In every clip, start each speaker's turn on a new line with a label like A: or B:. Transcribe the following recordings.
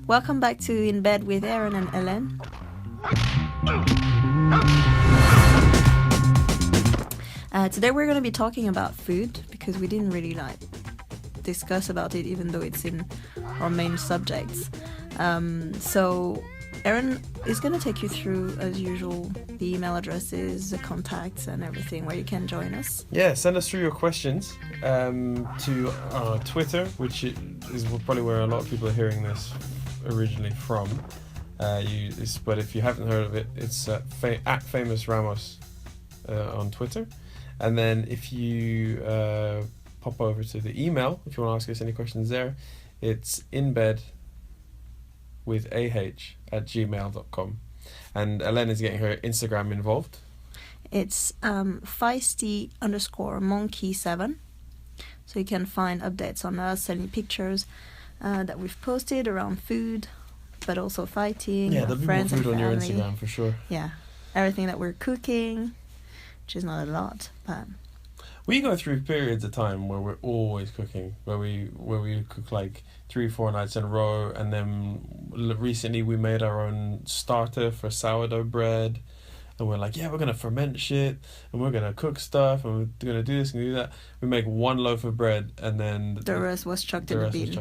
A: Welcome back to In Bed with Aaron and Helene. Today we're going to be talking about food because we didn't really discuss about it, even though it's in our main subjects. So Aaron is going to take you through, as usual, the email addresses, the contacts, and everything where you can join us.
B: Yeah, send us through your questions to Twitter, which is probably where a lot of people are hearing this originally from. But if you haven't heard of it, it's at Famous Ramos on Twitter. And then if you pop over to the email, if you want to ask us any questions there, it's inbedwithah@gmail.com. And Helene is getting her Instagram involved.
A: It's feisty_monkey7. So you can find updates on us, any pictures that we've posted around food, but also fighting.
B: Yeah, there'll be more food on your Instagram for sure.
A: Yeah, everything that we're cooking, which is not a lot, but
B: we go through periods of time where we're always cooking, where we cook like 3-4 nights in a row, and then recently we made our own starter for sourdough bread, and we're like, yeah, we're gonna ferment shit, and we're gonna cook stuff, and we're gonna do this and do that. We make one loaf of bread, and then
A: the rest was chucked in the bin.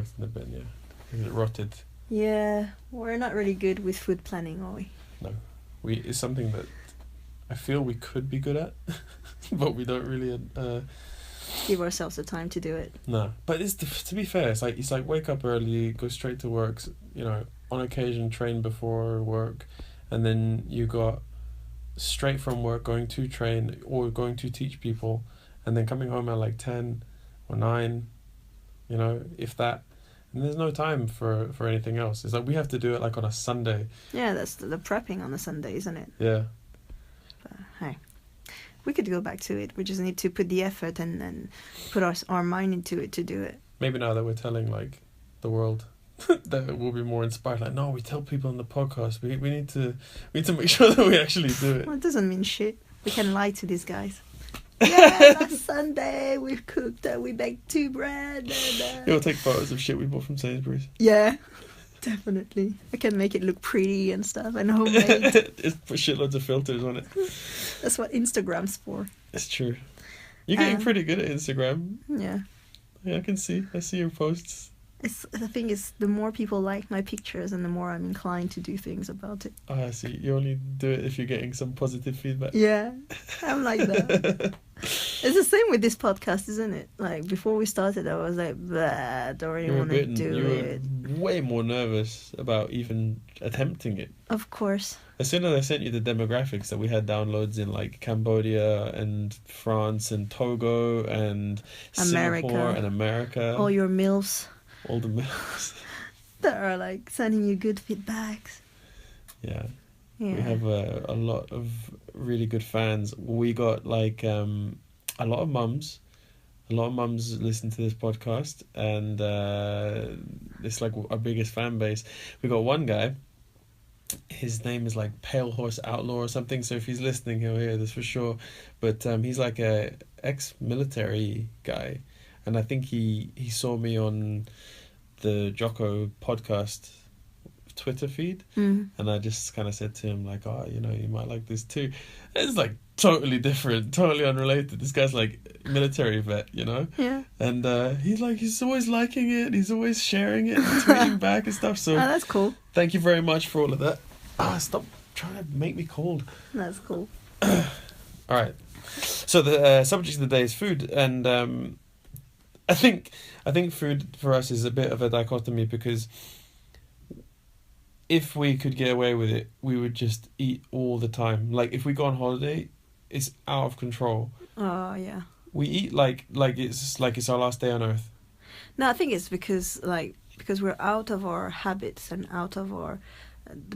B: Yeah, because it rotted.
A: Yeah, we're not really good with food planning, are we?
B: No, it's something that I feel we could be good at, but we don't really
A: give ourselves the time to do it.
B: No, but to be fair, it's like wake up early, go straight to work. On occasion train before work, and then you got straight from work going to train or going to teach people, and then coming home at like 10 or 9, if that. And there's no time for anything else. It's like we have to do it like on a Sunday.
A: Yeah, that's the prepping on a Sunday, isn't it?
B: Yeah.
A: But, hey, we could go back to it. We just need to put the effort and put our mind into it to do it.
B: Maybe now that we're telling like the world that we'll be more inspired. Like, no, we tell people on the podcast. We need to make sure that we actually do it.
A: Well, it doesn't mean shit. We can lie to these guys. Yeah, last Sunday we cooked, we baked 2 bread.
B: You'll take photos of shit we bought from Sainsbury's.
A: Yeah, definitely. I can make it look pretty and stuff and homemade.
B: Just put shitloads of filters on it.
A: That's what Instagram's for.
B: It's true. You're getting pretty good at Instagram.
A: Yeah.
B: Yeah, I see your posts.
A: The thing is, the more people like my pictures and the more I'm inclined to do things about it.
B: Oh, I see. You only do it if you're getting some positive feedback.
A: Yeah, I'm like that. It's the same with this podcast, isn't it? Like, before we started, I was like, I don't really want to do it.
B: You were way more nervous about even attempting it.
A: Of course.
B: As soon as I sent you the demographics that we had downloads in like Cambodia and France and Togo and Singapore and America.
A: All your MILFs.
B: All the MILFs.
A: That are like sending you good feedbacks.
B: Yeah. We have a lot of really good fans. We got like a lot of mums. A lot of mums listen to this podcast, and it's like our biggest fan base. We got one guy. His name is like Pale Horse Outlaw or something. So if he's listening, he'll hear this for sure. But he's like a ex-military guy, and I think he saw me on the Jocko podcast Twitter feed, and I just kind of said to him like, you might like this too. It's like totally different, totally unrelated. This guy's like military vet,
A: Yeah.
B: And he's always liking it, he's always sharing it and tweeting back and stuff. So
A: that's cool.
B: Thank you very much for all of that. Stop trying to make me cold.
A: That's cool.
B: All right. So the subject of the day is food, and I think food for us is a bit of a dichotomy, because if we could get away with it, we would just eat all the time. Like, if we go on holiday, it's out of control.
A: Oh, yeah.
B: We eat like it's our last day on earth.
A: No, I think it's because we're out of our habits and out of the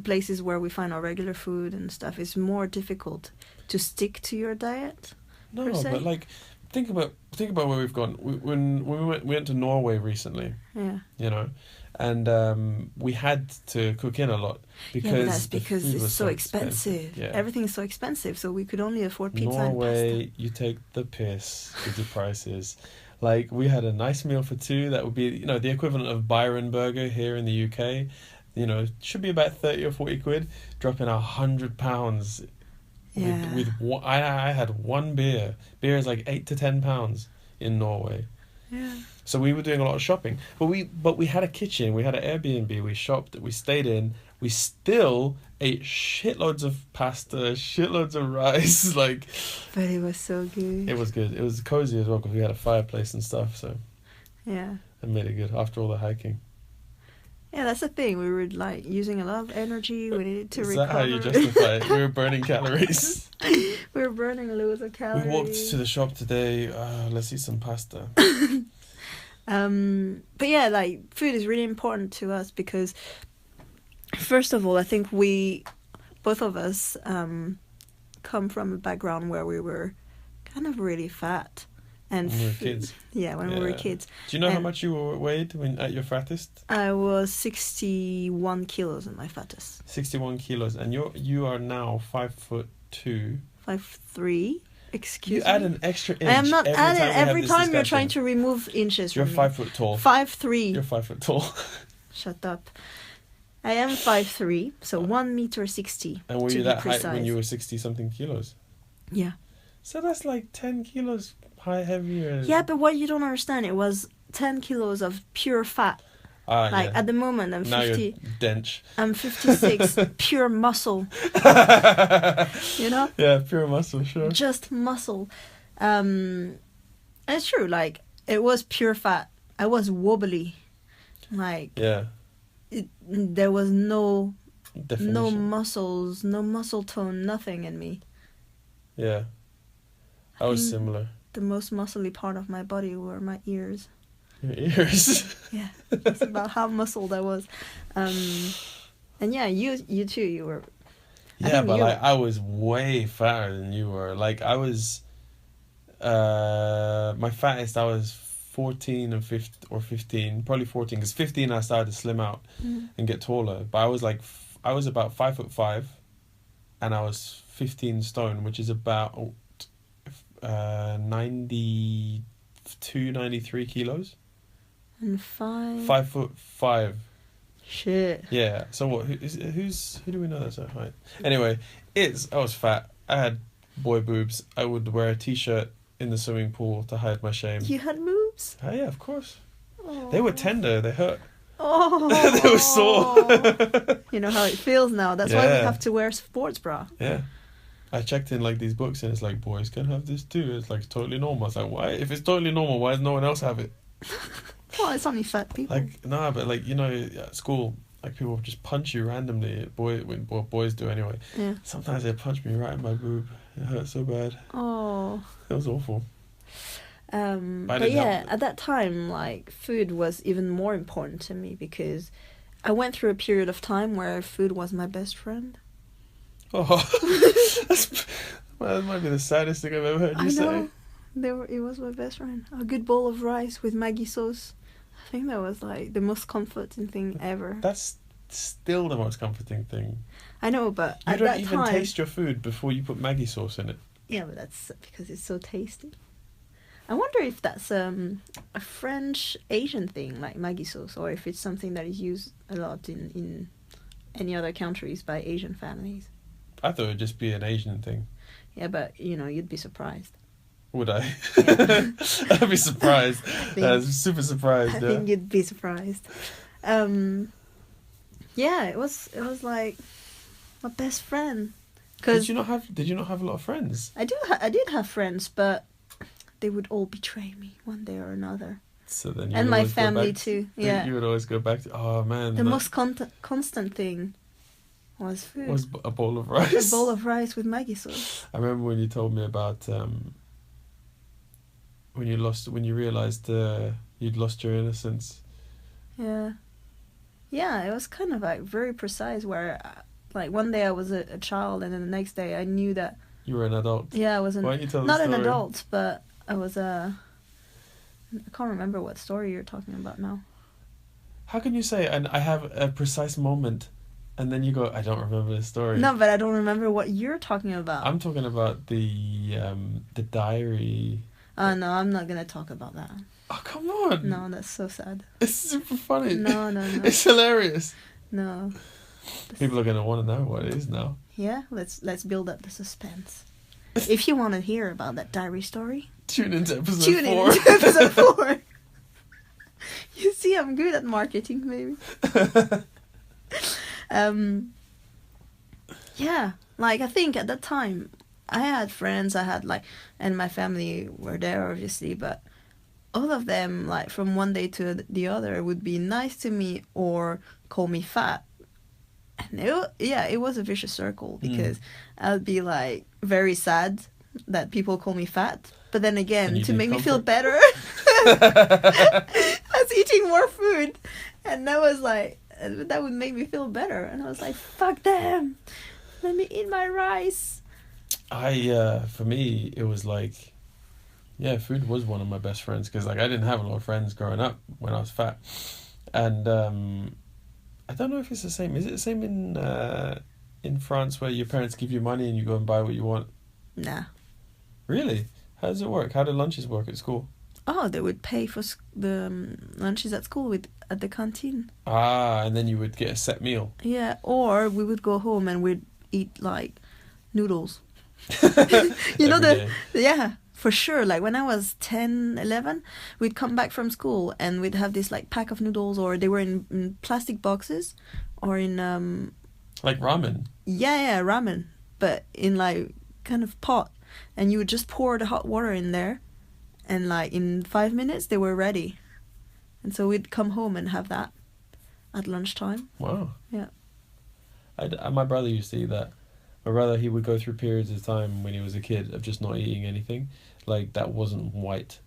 A: places where we find our regular food and stuff. It's more difficult to stick to your diet.
B: No, but like, think about where we've gone. We went to Norway recently.
A: Yeah.
B: And we had to cook in a lot because
A: that's because it's so expensive.
B: Yeah.
A: Everything is so expensive, so we could only afford pizza
B: Norway,
A: and pasta.
B: you take the piss with the prices. Like, we had a nice meal for 2 that would be, the equivalent of Byron Burger here in the UK. you know, should be about 30 or 40 quid, dropping 100 pounds.
A: Yeah.
B: With I had one beer. Beer is like 8 to 10 pounds in Norway.
A: Yeah.
B: So we were doing a lot of shopping, but we had a kitchen, we had an Airbnb, we shopped, we stayed in, we still ate shitloads of pasta, shitloads of rice, like.
A: But it was so good.
B: It was good. It was cozy as well because we had a fireplace and stuff, so.
A: Yeah.
B: It made it good after all the hiking.
A: Yeah, that's the thing. We were like using a lot of energy. We needed to recover.
B: Is that how you justify it? We were burning calories.
A: We were burning loads of calories.
B: We walked to the shop today. Let's eat some pasta.
A: But yeah, like food is really important to us because, first of all, I think both of us, come from a background where we were kind of really fat. And
B: when we were kids.
A: Yeah, when we were kids.
B: Do you know how much you weighed when at your fattest?
A: I was 61 kilos at my fattest.
B: 61 kilos, and you are now 5'2".
A: 5'3". Excuse me.
B: You add an extra inch.
A: I am not adding every time you're trying
B: discussion.
A: to remove inches.
B: You're
A: from
B: 5
A: me.
B: foot tall.
A: 5'3".
B: You're 5 foot tall.
A: Shut up. I am 5'3", so 1 meter 60.
B: And were
A: to
B: you
A: be
B: that
A: precise.
B: height when you were 60 something kilos?
A: Yeah.
B: So that's like 10 kilos heavier.
A: Yeah, but what you don't understand, it was 10 kilos of pure fat. Like
B: yeah.
A: at the moment, I'm 50.
B: Now you're dench.
A: I'm 56, pure muscle. You know?
B: Yeah, pure muscle, sure.
A: Just muscle. And it's true, like, it was pure fat. I was wobbly. Like,
B: yeah.
A: There was no muscles, no muscle tone, nothing in me.
B: Yeah. I was similar.
A: The most muscly part of my body were my ears.
B: Your ears?
A: Yeah, that's about how muscled I was. And yeah, you too, you were...
B: Yeah, but like, I was way fatter than you were. Like, I was... my fattest, I was 14 and 15, probably 14, because 15 I started to slim out and get taller. But I was like, I was about 5'5", and I was 15 stone, which is about 92, 93 kilos.
A: And 5...
B: 5'5".
A: Shit.
B: Yeah. So what? Who do we know that's that height? Anyway, I was fat. I had boy boobs. I would wear a t-shirt in the swimming pool to hide my shame.
A: You had boobs?
B: Oh, yeah, of course.
A: Aww.
B: They were tender. They hurt.
A: Oh.
B: They were sore.
A: You know how it feels now. That's why we have to wear sports bra.
B: Yeah. I checked in like these books and it's like, boys can have this too. It's like totally normal. I was like, why? If it's totally normal, why does no one else have it?
A: Well, it's only fat people.
B: Like, nah, but like, you know, at school, like people just punch you randomly. What boys do anyway.
A: Yeah.
B: Sometimes they punch me right in my boob. It hurt so bad.
A: Oh.
B: It was awful.
A: But yeah, at that time, like, food was even more important to me because I went through a period of time where food was my best friend.
B: Oh, that might be the saddest thing I've ever heard you say.
A: It was my best friend. A good bowl of rice with Maggi sauce. I think that was like the most comforting thing ever.
B: That's still the most comforting thing.
A: I know, but
B: you
A: at
B: don't
A: that
B: even
A: time,
B: taste your food before you put Maggi sauce in it.
A: Yeah, but that's because it's so tasty. I wonder if that's a French Asian thing, like Maggi sauce, or if it's something that is used a lot in any other countries by Asian families.
B: I thought it would just be an Asian thing.
A: Yeah, but you know, you'd be surprised.
B: Would I? Yeah. I'd be surprised. Super surprised.
A: I think you'd be surprised. Yeah, it was like my best friend.
B: Did you not have a lot of friends?
A: I did have friends, but they would all betray me one day or another.
B: So then you
A: and my family too. Yeah,
B: you would always go back to. Oh man,
A: the most constant thing was food.
B: Was a bowl of rice.
A: A bowl of rice with Maggi sauce.
B: I remember when you told me about when you realized you'd lost your innocence.
A: Yeah, it was kind of like very precise. Where like one day I was a child, and then the next day I knew that
B: you were an adult.
A: Yeah, I was
B: Why don't you tell
A: not
B: the story?
A: an adult, but I was I can't remember what story you're talking about now.
B: How can you say, and I have a precise moment, and then you go, I don't remember the story?
A: No, but I don't remember what you're talking about.
B: I'm talking about the diary.
A: Oh, no, I'm not going to talk about that.
B: Oh, come on.
A: No, that's so sad.
B: It's super funny.
A: No.
B: It's hilarious.
A: No.
B: People are gonna want to know what it is now.
A: Yeah, let's build up the suspense. If you want to hear about that diary story,
B: tune into episode
A: tune
B: 4.
A: into episode 4. You see, I'm good at marketing, maybe. Yeah, like I think at that time I had friends, and my family were there obviously, but all of them, like from one day to the other, would be nice to me or call me fat. And it was a vicious circle, because I would be like very sad that people call me fat, but then again, to make me feel better, I was eating more food, and that would make me feel better, and I was like, fuck them, let me eat my rice.
B: For me, it was like, yeah, food was one of my best friends, because like I didn't have a lot of friends growing up when I was fat, and I don't know if it's the same. Is it the same in France, where your parents give you money and you go and buy what you want?
A: Nah.
B: Really? How does it work? How do lunches work at school?
A: Oh, they would pay for the lunches at school at the canteen.
B: Ah, and then you would get a set meal.
A: Yeah, or we would go home and we'd eat like noodles. You know, yeah, for sure. Like when I was 10, 11, we'd come back from school and we'd have this like pack of noodles, or they were in plastic boxes, or in
B: like ramen.
A: Yeah, ramen, but in like kind of pot, and you would just pour the hot water in there, and like in 5 minutes they were ready, and so we'd come home and have that at lunchtime.
B: Wow.
A: Yeah.
B: My brother used to eat that. My brother, he would go through periods of time when he was a kid of just not eating anything. Like, that wasn't white.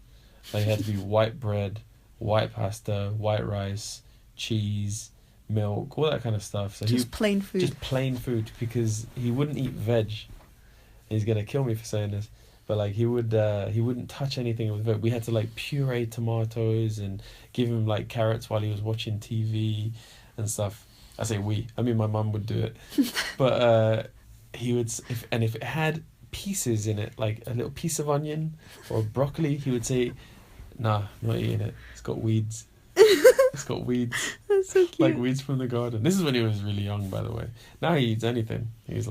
B: Like, it had to be white bread, white pasta, white rice, cheese, milk, all that kind of stuff. So
A: just plain food.
B: Just plain food, because he wouldn't eat veg. He's going to kill me for saying this. But, like, he wouldn't touch anything with veg. We had to, like, puree tomatoes and give him, like, carrots while he was watching TV and stuff. I say we. I mean, my mum would do it. But, he would, if it had pieces in it, like a little piece of onion or broccoli, he would say, nah, I'm not eating it, it's got weeds. It's got weeds.
A: That's so cute.
B: Like weeds from the garden. This is when he was really young, by the way. Now he eats anything. He's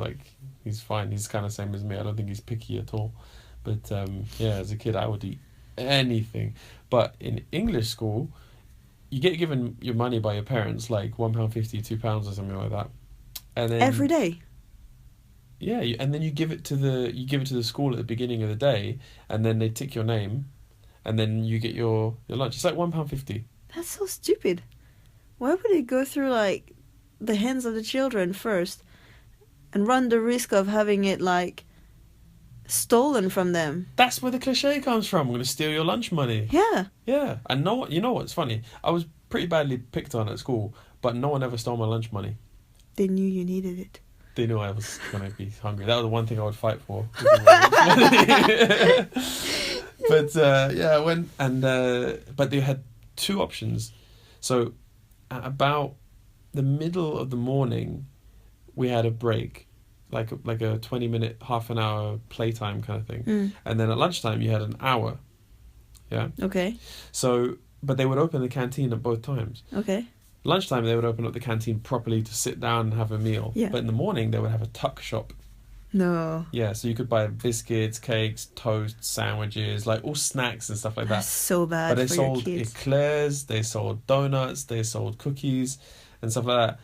B: fine. He's kind of the same as me. I don't think he's picky at all. But yeah, as a kid I would eat anything. But in English school, you get given your money by your parents, like £1.50, £2 or something like that. And then
A: every day.
B: Yeah, and then you give it to the school at the beginning of the day, and then they tick your name, and then you get your lunch. It's like £1.50.
A: That's so stupid. Why would it go through like the hands of the children first, and run the risk of having it like stolen from them?
B: That's where the cliche comes from. I'm going to steal your lunch money.
A: Yeah.
B: Yeah, and you know what's funny? I was pretty badly picked on at school, but no one ever stole my lunch money. They
A: knew you needed it.
B: They knew I was going to be hungry. That was the one thing I would fight for. But yeah, I went and but they had two options. So at about the middle of the morning, we had a break, like a 20-minute, half an hour playtime kind of thing, and then at lunchtime you had an hour. Yeah.
A: Okay.
B: So, but they would open the canteen at both times.
A: Okay.
B: Lunchtime, they would open up the canteen properly to sit down and have a meal.
A: Yeah.
B: But in the morning, they would have a tuck shop.
A: No.
B: Yeah, so you could buy biscuits, cakes, toast, sandwiches, like all snacks and stuff like that.
A: That's so bad.
B: But they
A: for
B: sold
A: your kids.
B: eclairs, they sold donuts, they sold cookies and stuff like that.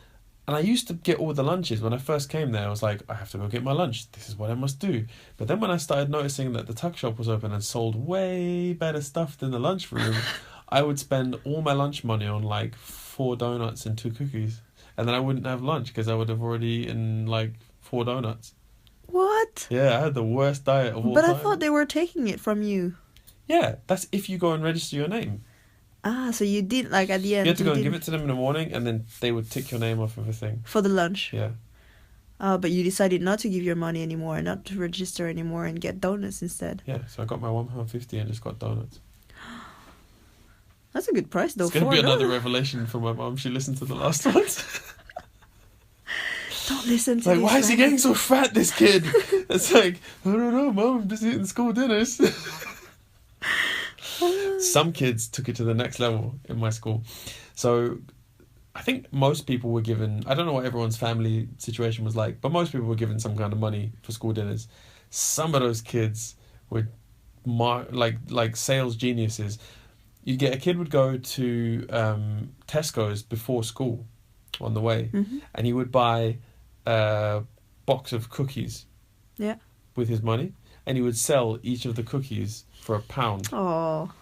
B: And I used to get all the lunches. When I first came there, I was like, I have to go get my lunch. This is what I must do. But then when I started noticing that the tuck shop was open and sold way better stuff than the lunchroom, I would spend all my lunch money on like 4 donuts and 2 cookies, and then I wouldn't have lunch because I would have already eaten like 4 donuts.
A: What?
B: Yeah, I had the worst diet of all time.
A: But I thought they were taking it from you.
B: Yeah, that's if you go and register your name.
A: Ah, so you did, like at the end.
B: You had to go and give it to them in the morning, and then they would tick your name off of a thing.
A: For the lunch?
B: Yeah.
A: But you decided not to give your money anymore, not to register anymore, and get donuts instead.
B: Yeah, so I got my £1.50 and just got donuts.
A: That's a good price, though.
B: It's going to be another revelation from my mum. She listened to the last ones.
A: Don't listen to
B: like, why is he getting so fat, this kid? It's like, I don't know, Mum, I'm just eating school dinners. Some kids took it to the next level in my school. So I think most people were given, I don't know what everyone's family situation was like, but most people were given some kind of money for school dinners. Some of those kids were like sales geniuses. A kid would go to Tesco's before school on the way, and he would buy a box of cookies with his money, and he would sell each of the cookies for £1.
A: Oh.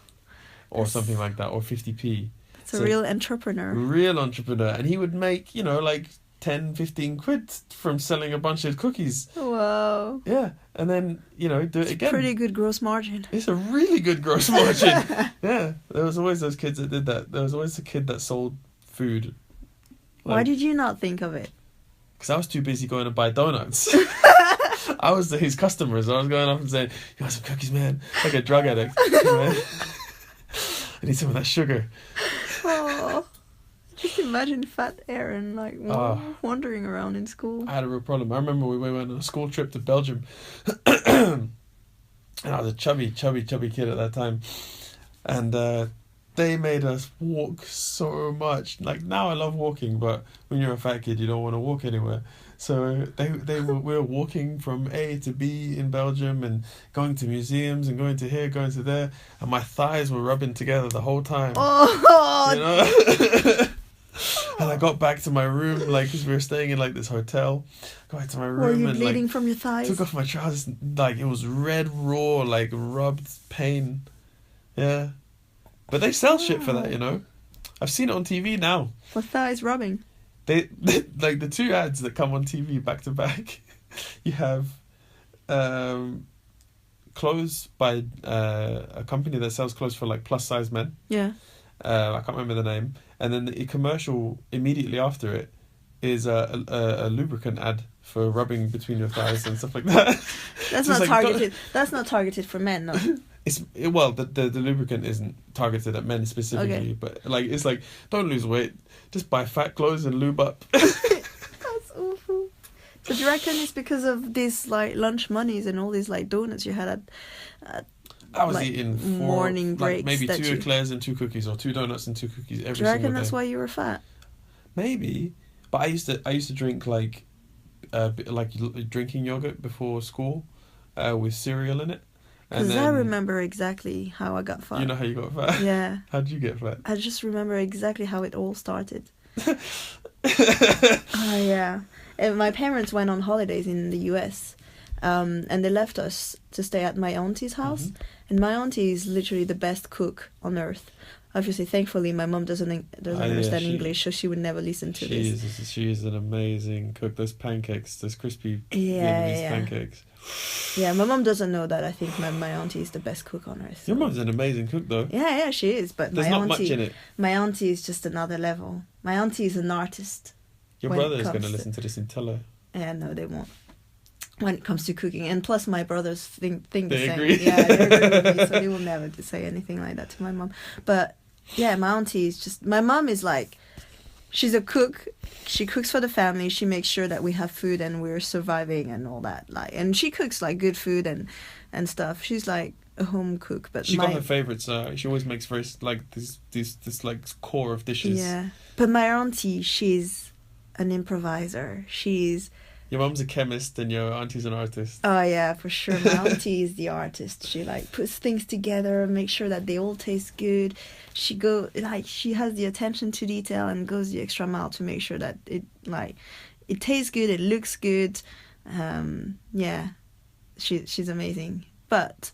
B: Or something like that, or 50p.
A: It's a real entrepreneur.
B: Real entrepreneur. And he would make, like 10, 15 quid from selling a bunch of cookies.
A: Wow.
B: Yeah. And then, do it again.
A: Pretty good gross margin.
B: It's a really good gross margin. Yeah. There was always those kids that did that. There was always a kid that sold food.
A: Why did you not think of it?
B: Because I was too busy going to buy donuts. I was his customers. I was going up and saying, "You want some cookies, man?" Like a drug addict. I need some of that sugar.
A: Oh, just imagine fat Aaron wandering around in school.
B: I had a real problem. I remember we went on a school trip to Belgium, and I was a chubby kid at that time, and they made us walk so much. Like now, I love walking, but when you're a fat kid, you don't want to walk anywhere. So we were walking from A to B in Belgium and going to museums and going to here, going to there, and my thighs were rubbing together the whole time.
A: Oh,
B: And I got back to my room, because we were staying in this hotel. Got back to my room.
A: Were you bleeding from your thighs?
B: Took off my trousers, it was red raw, rubbed pain. Yeah, but they sell shit for that, I've seen it on TV now.
A: For thighs rubbing.
B: They the two ads that come on TV back to back. You have clothes by a company that sells clothes for plus size men.
A: Yeah.
B: I can't remember the name. And then the commercial immediately after it is a lubricant ad for rubbing between your thighs and stuff like that.
A: That's not targeted. That's not targeted for men, no.
B: The lubricant isn't targeted at men specifically, but it's don't lose weight, just buy fat clothes and lube up.
A: That's awful. So do you reckon it's because of these lunch monies and all these donuts you had at
B: I was eating 4
A: morning breaks,
B: maybe 2 eclairs and 2 cookies, or 2 donuts and 2 cookies every single day.
A: Do you reckon that's why you were fat?
B: Maybe, but I used to drink drinking yogurt before school, with cereal in it.
A: Because I remember exactly how I got fat.
B: You know how you got fat?
A: Yeah.
B: How did you get fat?
A: I just remember exactly how it all started. Oh, yeah. And my parents went on holidays in the US, and they left us to stay at my auntie's house. And my auntie is literally the best cook on earth. Obviously, thankfully, my mom doesn't understand English, so she would never listen to this.
B: She is an amazing cook. Those pancakes, those crispy Vietnamese pancakes.
A: Yeah, my mom doesn't know that. I think my auntie is the best cook on earth. So.
B: Your mom's an amazing cook, though.
A: Yeah, she is. But
B: there's not much in it.
A: My auntie is just another level. My auntie is an artist.
B: Your brother is going to listen to this and tell her.
A: Yeah, no, they won't. When it comes to cooking, and plus my brothers think the same.
B: Agree.
A: Yeah, they agree with me, so they will never say anything like that to my mom. But yeah, my auntie is just. My mom is she's a cook. She cooks for the family. She makes sure that we have food and we're surviving and all that. And she cooks good food and stuff. She's a home cook. But
B: she got her favorites. She always makes very this core of dishes.
A: Yeah, but my auntie, she's an improviser.
B: Your mum's a chemist and your auntie's an artist.
A: Oh yeah, for sure. My auntie is the artist. She puts things together, make sure that they all taste good. She has the attention to detail and goes the extra mile to make sure that it tastes good, it looks good. Yeah, she's amazing. But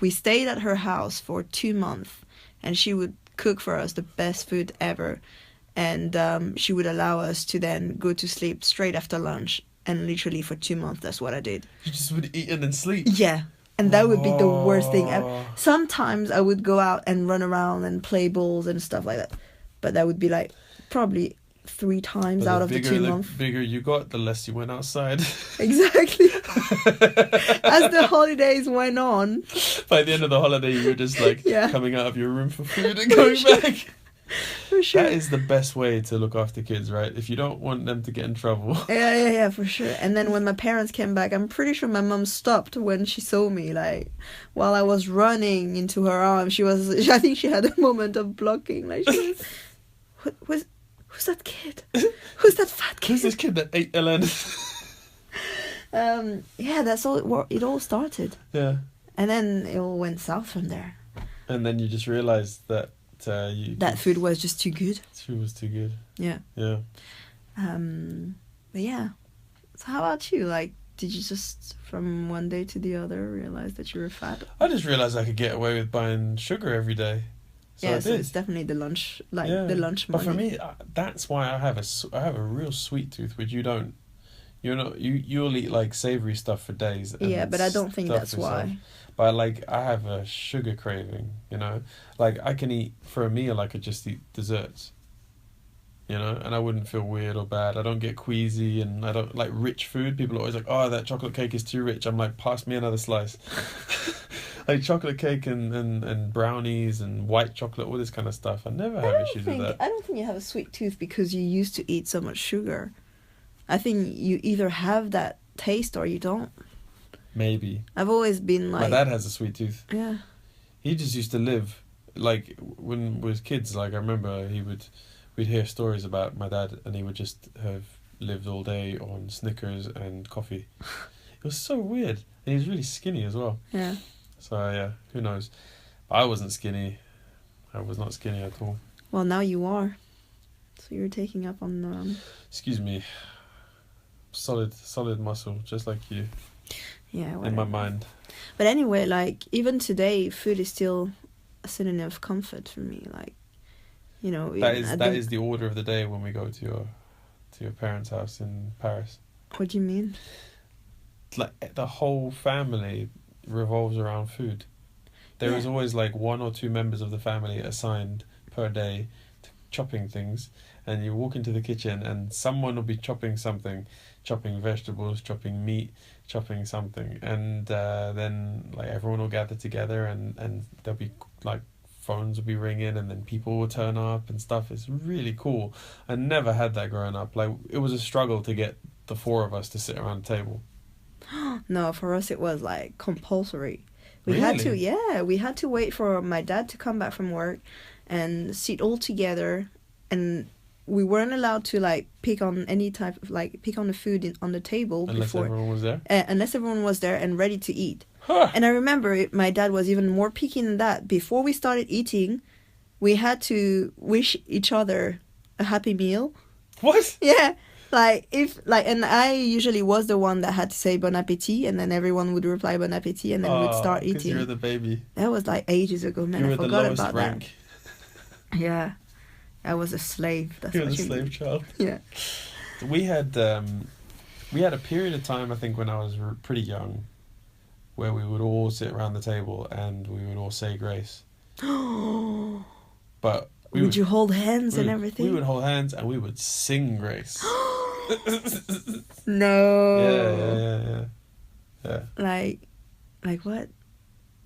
A: we stayed at her house for 2 months, and she would cook for us the best food ever, and she would allow us to then go to sleep straight after lunch. And literally for 2 months, that's what I did.
B: You just would eat and then sleep?
A: Yeah. And that would be the worst thing ever. Sometimes I would go out and run around and play balls and stuff like that. But that would be probably 3 times out of the 2 months.
B: The bigger you got, the less you went outside.
A: Exactly. As the holidays went on.
B: By the end of the holiday, you were just coming out of your room for food and going back.
A: For sure.
B: That is the best way to look after kids, right? If you don't want them to get in trouble.
A: Yeah, for sure. And then when my parents came back, I'm pretty sure my mom stopped when she saw me, while I was running into her arms. I think she had a moment of blocking. She was, who's that kid? Who's that fat kid?
B: Who's this kid that ate Ellen?
A: Yeah, that's all. It all started.
B: Yeah.
A: And then it all went south from there.
B: And then you just realized that
A: food was just too good.
B: Food was too good.
A: Yeah.
B: Yeah.
A: But yeah. So how about you? Like, did you just from one day to the other realize that you were fat?
B: I just realized I could get away with buying sugar every day. So
A: yeah,
B: I
A: so
B: did.
A: it's definitely the lunch, the lunch money.
B: But for me, that's why I have a real sweet tooth, which you don't. You'll eat like savory stuff for days.
A: Yeah, but I don't think that's
B: yourself.
A: why.
B: But like I have a sugar craving, like I can eat for a meal. I could just eat desserts, and I wouldn't feel weird or bad. I don't get queasy, and I don't like rich food. People are always like, "Oh, that chocolate cake is too rich." I'm like, pass me another slice. Like chocolate cake and brownies and white chocolate, all this kind of stuff. I never have issues with that.
A: I don't think you have a sweet tooth because you used to eat so much sugar. I think you either have that taste or you don't.
B: Maybe.
A: I've always been like...
B: My dad has a sweet tooth.
A: Yeah.
B: He just used to live, like, when we was kids, like, I remember we'd hear stories about my dad, and he would just have lived all day on Snickers and coffee. It was so weird. And he was really skinny as well.
A: Yeah.
B: So, yeah, who knows. I wasn't skinny. I was not skinny at all.
A: Well, now you are. So you're taking up on...
B: Excuse me. Solid muscle, just like you.
A: Yeah, whatever.
B: In my mind.
A: But anyway, like, even today, food is still a synonym of comfort for me. Like,
B: That is the order of the day when we go to your parents' house in Paris.
A: What do you mean?
B: Like, the whole family revolves around food. There is always like 1 or 2 members of the family assigned per day to chopping things, and you walk into the kitchen and someone will be chopping something, chopping vegetables, chopping meat, chopping something, and then like everyone will gather together, and there'll be like phones will be ringing, and then people will turn up and stuff. It's really cool. I never had that growing up. Like, it was a struggle to get the 4 of us to sit around the table.
A: No, for us it was like compulsory. We
B: Really?
A: had to wait for my dad to come back from work and sit all together, and we weren't allowed to like pick on the food on the table
B: Unless everyone was there?
A: unless everyone was there and ready to eat.
B: Huh.
A: And I remember my dad was even more picky than that. Before we started eating, we had to wish each other a happy meal.
B: What?
A: Yeah. And I usually was the one that had to say bon appétit, and then everyone would reply bon appétit, and then we'd start eating.
B: Because you were the baby.
A: That was like ages ago, man.
B: You were
A: I
B: the
A: forgot
B: lowest
A: about
B: rank.
A: that. Yeah. I was a slave. That's
B: You
A: what
B: were the
A: you
B: slave
A: mean.
B: child.
A: Yeah.
B: We had a period of time, I think, when I was pretty young, where we would all sit around the table and we would all say grace. But
A: would you hold hands and everything?
B: We would hold hands and we would sing grace.
A: No.
B: Yeah.
A: Like what?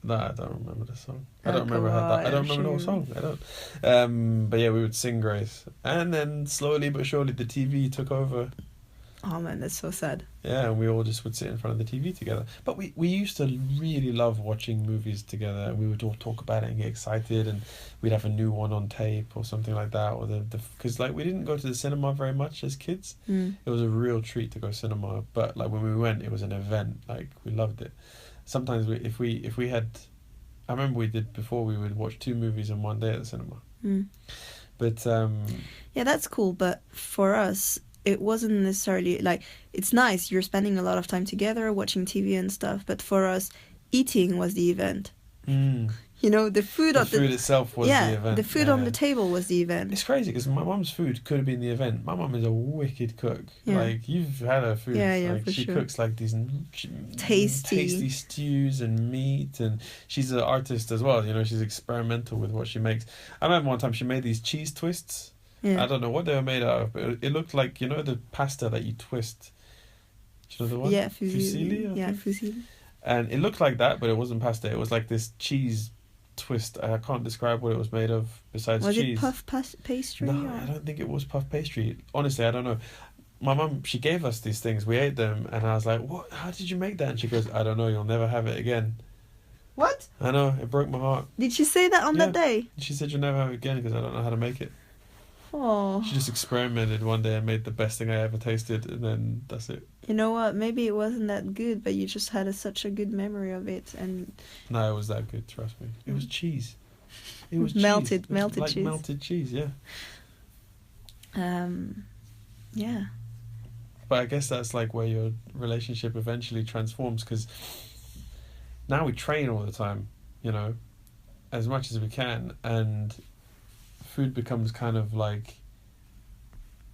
B: No, I don't remember the song.
A: Oh,
B: I don't remember
A: come
B: how that. I don't
A: on,
B: remember the whole song. I don't. But yeah, we would sing grace, and then slowly but surely the TV took over.
A: Oh man, that's so sad.
B: Yeah, and we all just would sit in front of the TV together. But we used to really love watching movies together, and we would all talk about it and get excited, and we'd have a new one on tape or something like that, or because like we didn't go to the cinema very much as kids. It was a real treat to go cinema, but like when we went, it was an event. Like, we loved it. Sometimes if we had, I remember we did before, we would watch 2 movies in one day at the cinema. But
A: yeah, that's cool. But for us, it wasn't necessarily like, it's nice, you're spending a lot of time together watching TV and stuff, but for us, eating was the event. The food
B: itself was the event.
A: The food on the table was the event.
B: It's crazy because my mum's food could have been the event. My mum is a wicked cook.
A: Yeah.
B: Like, you've had her food.
A: Yeah, for
B: she
A: sure.
B: cooks like these
A: tasty
B: stews and meat, and she's an artist as well. She's experimental with what she makes. I remember one time she made these cheese twists.
A: Yeah.
B: I don't know what they were made out of, but it looked like, the pasta that you twist. Do you know the one?
A: Yeah,
B: fusilli.
A: fusilli.
B: And it looked like that, but it wasn't pasta. It was like this cheese twist. I can't describe what it was made of besides cheese.
A: Was it puff pastry?
B: No, I don't think it was puff pastry. Honestly, I don't know. My mum, she gave us these things. We ate them, and I was like, "What? How did you make that?" And she goes, "I don't know. You'll never have it again."
A: What?
B: I know. It broke my heart.
A: Did she say that on that day?
B: She said, "You'll never have it again because I don't know how to make it."
A: Oh.
B: She just experimented one day and made the best thing I ever tasted, and then that's it.
A: You know what? Maybe it wasn't that good, but you just had such a good memory of it, and
B: No, it was that good. Trust me. It was cheese. It was
A: melted,
B: cheese.
A: melted
B: like
A: cheese.
B: Melted cheese, yeah.
A: Yeah.
B: But I guess that's like where your relationship eventually transforms, because now we train all the time, you know, as much as we can, and food becomes kind of like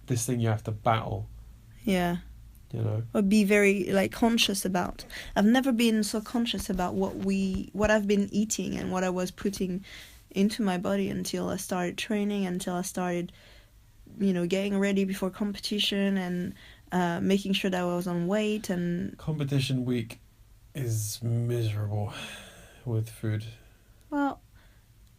B: this thing you have to battle.
A: Yeah.
B: You know,
A: or be very like conscious about. I've never been so conscious about what I've been eating and what I was putting into my body until I started training, until I started, you know, getting ready before competition and making sure that I was on weight. And
B: competition week is miserable with food.
A: Well,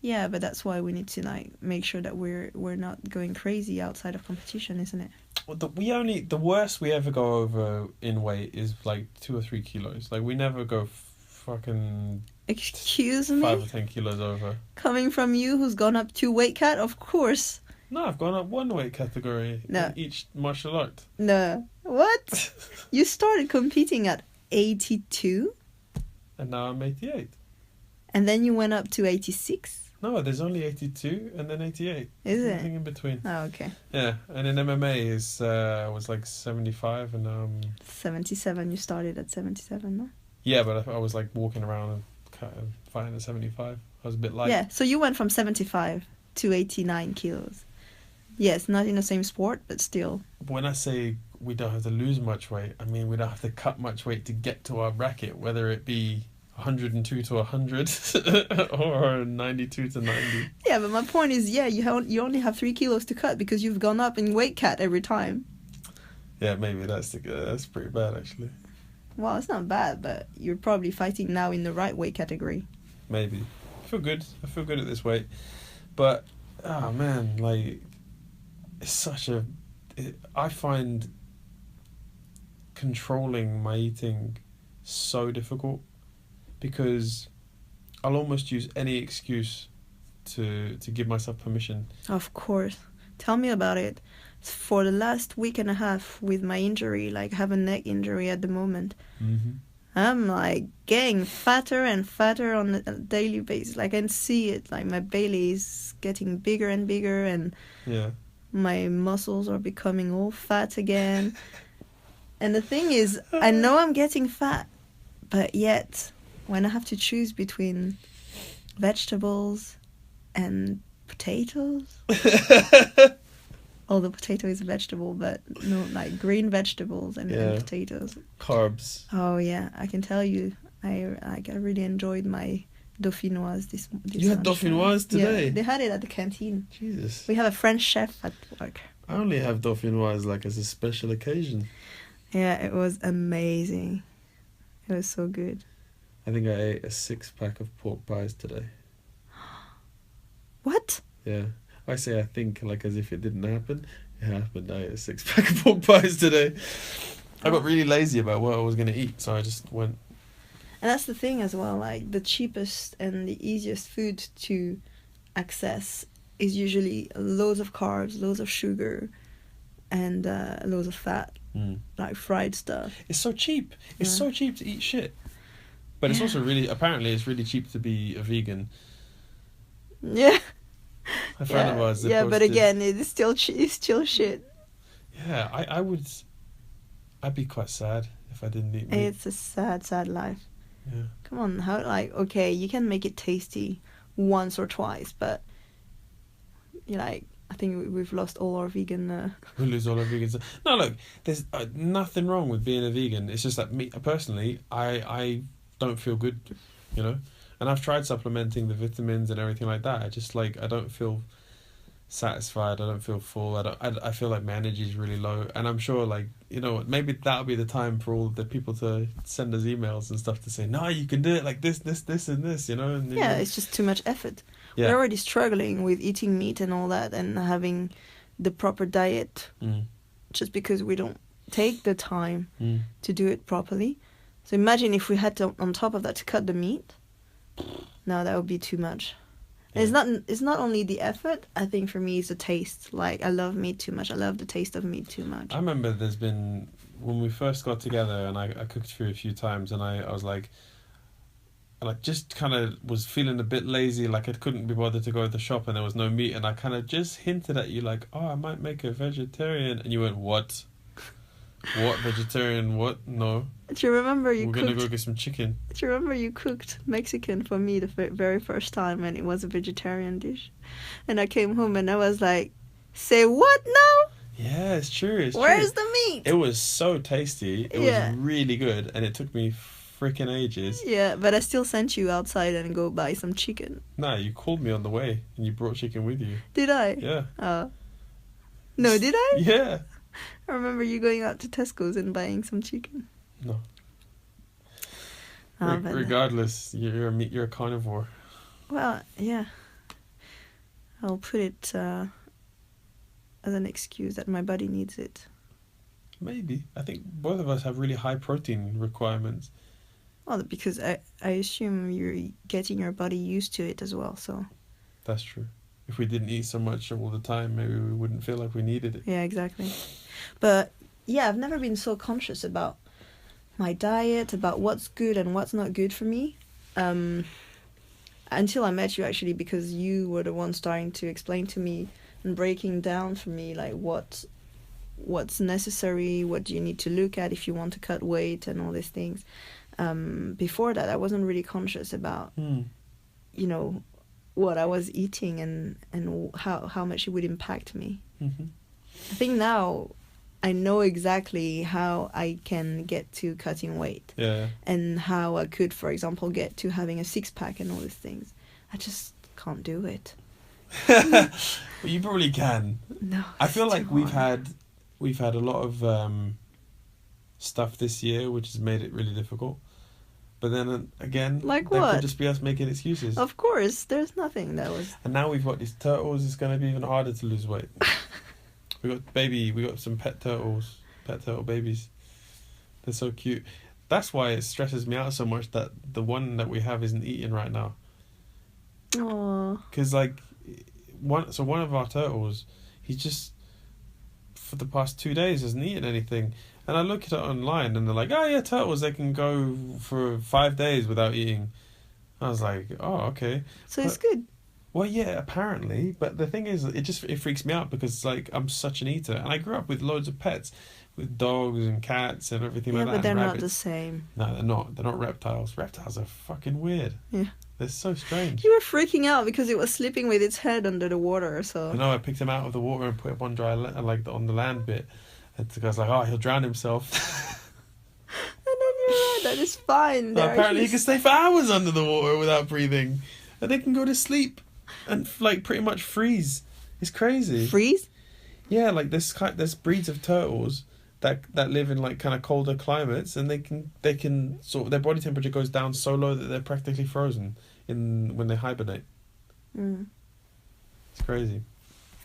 A: yeah, but that's why we need to like make sure that we're not going crazy outside of competition, isn't it?
B: Well, the worst we ever go over in weight is like 2 or 3 kilos. Like we never go fucking
A: Excuse me?
B: 5 or 10 kilos over.
A: Coming from you, who's gone up 2 weight cut, of course.
B: No, I've gone up 1 weight category
A: No.
B: in each martial art.
A: No. What? You started competing at 82?
B: And now I'm 88.
A: And then you went up to 86?
B: No, there's only 82 and then 88.
A: Is it?
B: Nothing in between.
A: Oh, okay.
B: Yeah, and in MMA is was like 75 and now I'm...
A: 77, you started at 77, no?
B: Yeah, but I was like walking around and kind of fighting at 75. I was a bit light.
A: Yeah, so you went from 75 to 89 kilos. Yes, not in the same sport, but still.
B: When I say we don't have to lose much weight, I mean we don't have to cut much weight to get to our bracket, whether it be 102 to 100 or 92 to 90.
A: Yeah, but my point is, yeah, you only have 3 kilos to cut because you've gone up in weight cut every time.
B: Yeah, maybe that's pretty bad actually.
A: Well, it's not bad, but you're probably fighting now in the right weight category.
B: Maybe. I feel good at this weight. But, oh man, like, it's I find controlling my eating so difficult because I'll almost use any excuse to give myself permission.
A: Of course. Tell me about it. For the last week and a half with my injury, like I have a neck injury at the moment, I'm like getting fatter and fatter on a daily basis. Like I can see it, like my belly is getting bigger and bigger and my muscles are becoming all fat again. And the thing is, I know I'm getting fat, but yet when I have to choose between vegetables and potatoes... Although potato is a vegetable, but no, like green vegetables and potatoes.
B: Carbs.
A: Oh yeah, I can tell you, I really enjoyed my dauphinoise this
B: You had dauphinoise today?
A: Yeah, they had it at the canteen.
B: Jesus.
A: We have a French chef at work.
B: I only have dauphinoise like as a special occasion.
A: Yeah, it was amazing. It was so good.
B: I think I ate a 6-pack of pork pies today.
A: What?
B: Yeah. I say I think like as if it didn't happen. It happened. I ate a 6-pack of pork pies today. I got really lazy about what I was going to eat, so I just went.
A: And that's the thing as well, like the cheapest and the easiest food to access is usually loads of carbs, loads of sugar, and loads of fat, like fried stuff.
B: It's so cheap. It's so cheap to eat shit. But it's also apparently it's really cheap to be a vegan.
A: Yeah.
B: A friend of ours.
A: Yeah, but again, it's still shit.
B: Yeah, I'd be quite sad if I didn't eat meat.
A: It's a sad life.
B: Yeah.
A: Come on, okay, you can make it tasty once or twice, but I think we've lost all our vegan.
B: We lose all our vegans. No, look, there's nothing wrong with being a vegan. It's just that me personally, I don't feel good, you know. And I've tried supplementing the vitamins and everything like that. I just I don't feel satisfied. I don't feel full. I feel like my energy is really low. And I'm sure maybe that'll be the time for all the people to send us emails and stuff to say, no, you can do it like this, and this, you know. And,
A: it's just too much effort.
B: Yeah.
A: We're already struggling with eating meat and all that and having the proper diet just because we don't take the time to do it properly. So imagine if we had to, on top of that, to cut the meat. No, that would be too much. Yeah. It's not only the effort. I think for me, it's the taste. Like, I love meat too much. I love the taste of meat too much.
B: I remember there's been, when we first got together and I cooked for you a few times, and I was like, just kind of was feeling a bit lazy, like I couldn't be bothered to go to the shop and there was no meat, and I kind of just hinted at you like, oh, I might make a vegetarian, and you went, what vegetarian, what? No,
A: Do you remember we're
B: gonna go get some chicken.
A: Do you remember you cooked Mexican for me the very first time, and it was a vegetarian dish, and I came home and I was like, say what now?
B: Yeah, it's true.
A: Where's the meat?
B: It was so tasty. It was really good, and it took me freaking ages.
A: Yeah, but I still sent you outside and go buy some chicken.
B: Nah, you called me on the way and you brought chicken with you.
A: Did I?
B: Yeah.
A: No, did I?
B: Yeah.
A: I remember you going out to Tesco's and buying some chicken.
B: No. Regardless, you're a carnivore.
A: Well, yeah. I'll put it as an excuse that my body needs it.
B: Maybe. I think both of us have really high protein requirements.
A: Well, because I assume you're getting your body used to it as well, so...
B: That's true. If we didn't eat so much all the time, maybe we wouldn't feel like we needed it.
A: Yeah, exactly. But, yeah, I've never been so conscious about my diet, about what's good and what's not good for me. Until I met you, actually, because you were the one starting to explain to me and breaking down for me, like, what's necessary, what do you need to look at if you want to cut weight and all these things. Before that, I wasn't really conscious about, you know, what I was eating and how much it would impact me.
B: Mm-hmm.
A: I think now I know exactly how I can get to cutting weight.
B: Yeah.
A: And how I could, for example, get to having a six-pack and all these things. I just can't do it.
B: Well, you probably can.
A: No.
B: I feel like we've had a lot of stuff this year which has made it really difficult. But then again,
A: like
B: that
A: what?
B: could just be us making excuses.
A: Of course, there's nothing that was...
B: And now we've got these turtles, it's going to be even harder to lose weight. we got some pet turtle babies. They're so cute. That's why it stresses me out so much that the one that we have isn't eating right now.
A: Aww.
B: Because one of our turtles, he just, for the past 2 days, hasn't eaten anything. And I look at it online and they're like, oh yeah, turtles, they can go for 5 days without eating. I was like, oh, okay.
A: So it's good.
B: Well, yeah, apparently. But the thing is, it freaks me out because like I'm such an eater. And I grew up with loads of pets, with dogs and cats and everything like that.
A: Yeah, but they're
B: not
A: the same.
B: No, they're not. They're not reptiles. Reptiles are fucking weird.
A: Yeah.
B: They're so strange.
A: You were freaking out because it was sleeping with its head under the water, so...
B: I know, I picked him out of the water and put him on on the land bit. And the guy's like, oh, he'll drown himself.
A: And then you're right, that is fine.
B: Apparently he can stay for hours under the water without breathing. And they can go to sleep and pretty much freeze. It's crazy.
A: Freeze?
B: Yeah, there's breeds of turtles that live in kind of colder climates, and they can sort of, their body temperature goes down so low that they're practically frozen when they hibernate.
A: Mm.
B: It's crazy.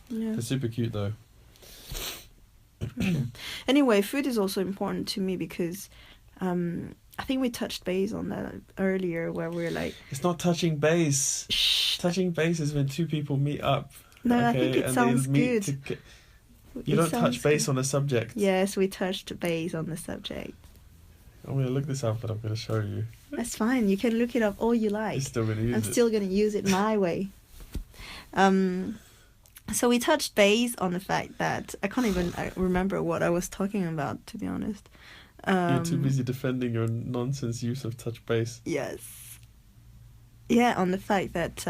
A: Yeah.
B: They're super cute though.
A: Sure. Anyway, food is also important to me because I think we touched base on that earlier, where we're like...
B: It's not touching base.
A: Shh.
B: Touching base is when two people meet up.
A: No,
B: okay,
A: I think it sounds good.
B: You don't touch base on a subject.
A: Yes, we touched base on the subject.
B: I'm going to look this up and I'm going to show you.
A: That's fine. You can look it up all you like.
B: You're still going to use it.
A: I'm still going to use it my way. So we touched base on the fact that I can't even remember what I was talking about, to be honest.
B: You're too busy defending your nonsense use of touch base.
A: Yes. Yeah, on the fact that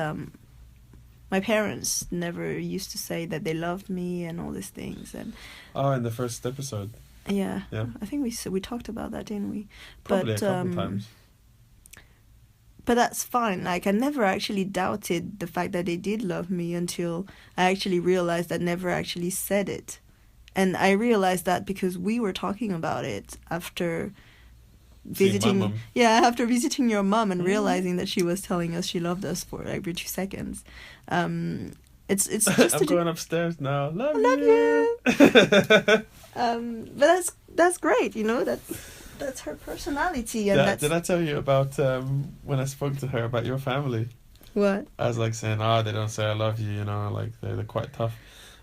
A: my parents never used to say that they loved me and all these things. And
B: in the first episode.
A: Yeah.
B: Yeah.
A: I think we talked about that, didn't we?
B: Probably a couple times.
A: But that's fine. I never actually doubted the fact that they did love me until I actually realized I never actually said it. And I realized that because we were talking about it after visiting your mom and realizing that she was telling us she loved us for every 2 seconds. It's just
B: I'm going upstairs now. Love
A: you. But that's great, That's her personality. And
B: did I tell you about when I spoke to her about your family?
A: What?
B: I was like saying, they don't say I love you, you know, like they're quite tough.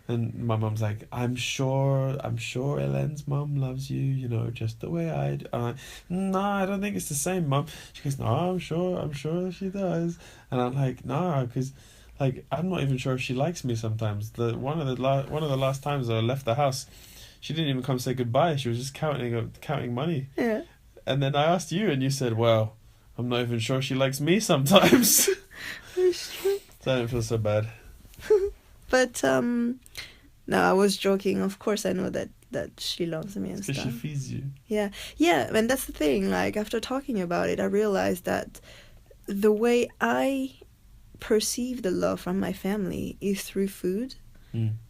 B: And my mum's like, I'm sure Ellen's mum loves you, you know, just the way I do. I'm like, no, I don't think it's the same, mum. She goes, no, I'm sure she does. And I'm like, no, because like I'm not even sure if she likes me sometimes. One of the last times I left the house, she didn't even come say goodbye. She was just counting money.
A: Yeah.
B: And then I asked you, and you said, well, I'm not even sure she likes me sometimes. So I didn't feel so bad.
A: But no, I was joking. Of course, I know that she loves me and stuff.
B: Because she feeds you.
A: Yeah, and that's the thing. Like after talking about it, I realized that the way I perceive the love from my family is through food.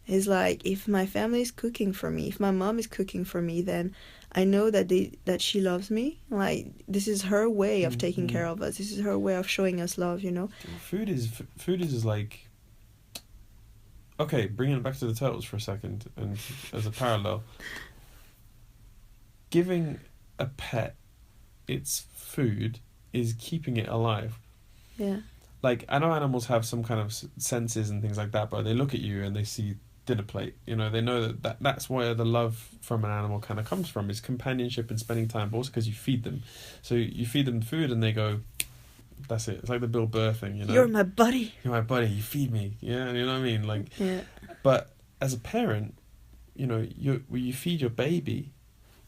A: It's like if my family is cooking for me, if my mom is cooking for me, then I know that she loves me. Like this is her way of taking care of us. This is her way of showing us love. You know.
B: Food is like. Okay, bringing it back to the turtles for a second, and as a parallel, giving a pet its food is keeping it alive.
A: Yeah.
B: Like, I know animals have some kind of senses and things like that, but they look at you and they see dinner plate. You know, they know that's where the love from an animal kind of comes from, is companionship and spending time, but also because you feed them. So you feed them food and they go, that's it. It's like the Bill Burr thing, you know.
A: You're my buddy.
B: You're my buddy. You feed me. Yeah, you know what I mean. Like,
A: yeah.
B: But as a parent, you know, you feed your baby,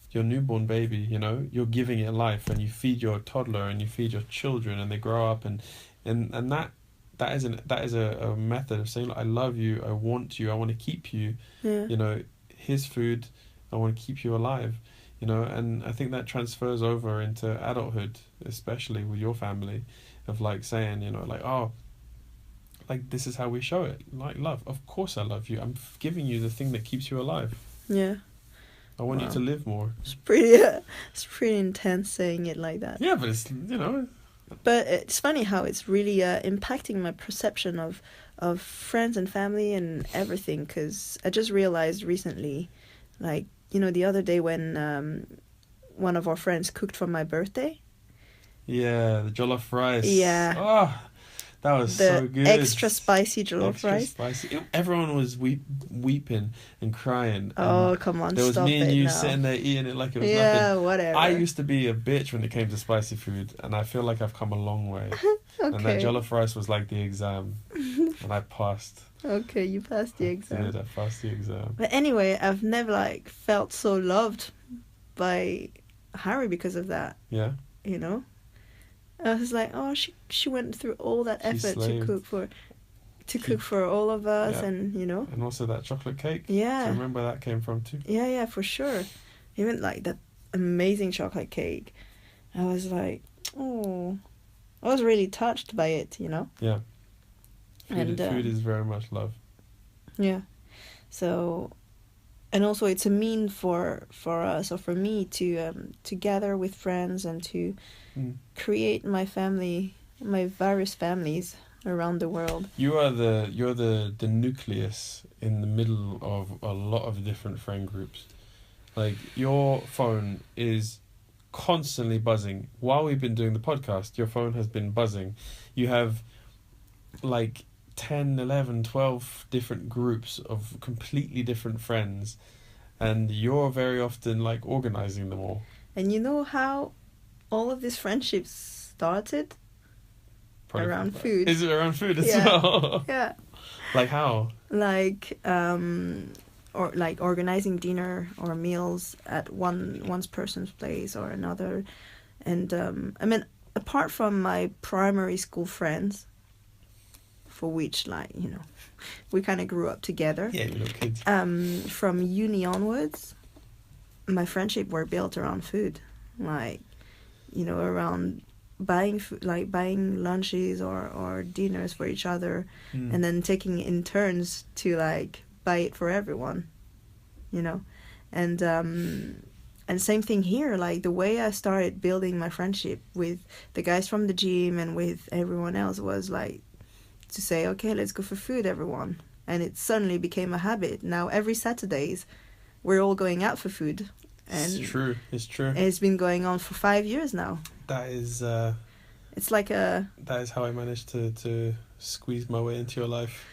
B: your newborn baby. You know, you're giving it life, and you feed your toddler, and you feed your children, and they grow up, and that is a method of saying, I love you. I want you. I want to keep you.
A: Yeah.
B: You know, here's food. I want to keep you alive. You know, and I think that transfers over into adulthood, especially with your family, of like saying, you know, like, oh, like this is how we show it, like love. Of course I love you. I'm giving you the thing that keeps you alive.
A: Yeah.
B: I want you to live more.
A: It's pretty intense saying it like that.
B: Yeah, but it's, you know.
A: But it's funny how it's really impacting my perception of friends and family and everything, because I just realized recently, like, you know, the other day when one of our friends cooked for my birthday.
B: Yeah, the jollof rice.
A: Yeah.
B: Oh, that was so good.
A: Extra spicy jollof rice.
B: Spicy. Everyone was weeping and crying.
A: Oh,
B: and
A: come on,
B: there was
A: stop
B: me and
A: it
B: you
A: now.
B: sitting there eating it like it was nothing.
A: Yeah, whatever.
B: I used to be a bitch when it came to spicy food, and I feel like I've come a long way.
A: Okay.
B: And that jollof rice was like the exam, and I passed.
A: Okay, you passed the exam.
B: I passed the exam.
A: But anyway, I've never felt so loved by Harry because of that.
B: Yeah.
A: You know, I was like, oh, she went through all that effort to cook for all of us, and you know.
B: And also that chocolate cake.
A: Yeah.
B: Do you remember where that came from too?
A: Yeah, for sure. Even that amazing chocolate cake, I was like, oh, I was really touched by it, you know.
B: Yeah. Food is very much love.
A: Yeah. So, and also it's a mean for us, or for me, to gather with friends and to create my family, my various families around the world. You're
B: the nucleus in the middle of a lot of different friend groups. Like, your phone is constantly buzzing. While we've been doing the podcast, your phone has been buzzing. You have like 10, 11, 12 different groups of completely different friends, and you're very often like organizing them all.
A: And you know how all of these friendships started? Around food.
B: Is it around food as well?
A: Yeah.
B: Like how?
A: Like or like organizing dinner or meals at one person's place or another. And I mean, apart from my primary school friends, for which, like, you know, we kind of grew up together.
B: Yeah, you were kids.
A: From uni onwards, my friendship were built around food. Like, you know, around buying food, like buying lunches or dinners for each other, and then taking in turns to like buy it for everyone, you know. And same thing here, like the way I started building my friendship with the guys from the gym and with everyone else was like to say, okay, let's go for food, everyone. And it suddenly became a habit. Now every Saturdays we're all going out for food. And
B: it's true.
A: It's been going on for 5 years now.
B: That is
A: it's like a...
B: That is how I managed to squeeze my way into your life.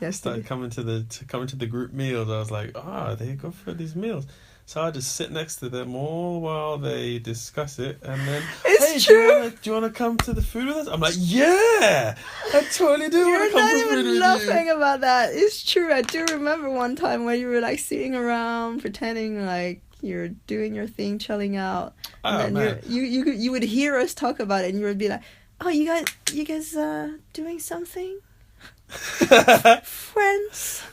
A: Yes,
B: Started coming to the group meals. I was like, they go for these meals. So I just sit next to them all while they discuss it, and then,
A: it's true.
B: Do you want to come to the food with us? I'm like, yeah, I totally do want to come to food with you.
A: You're not even laughing about that. It's true. I do remember one time where you were like sitting around pretending like you're doing your thing, chilling out, and then you would hear us talk about it, and you would be like, oh, you guys doing something? Friends.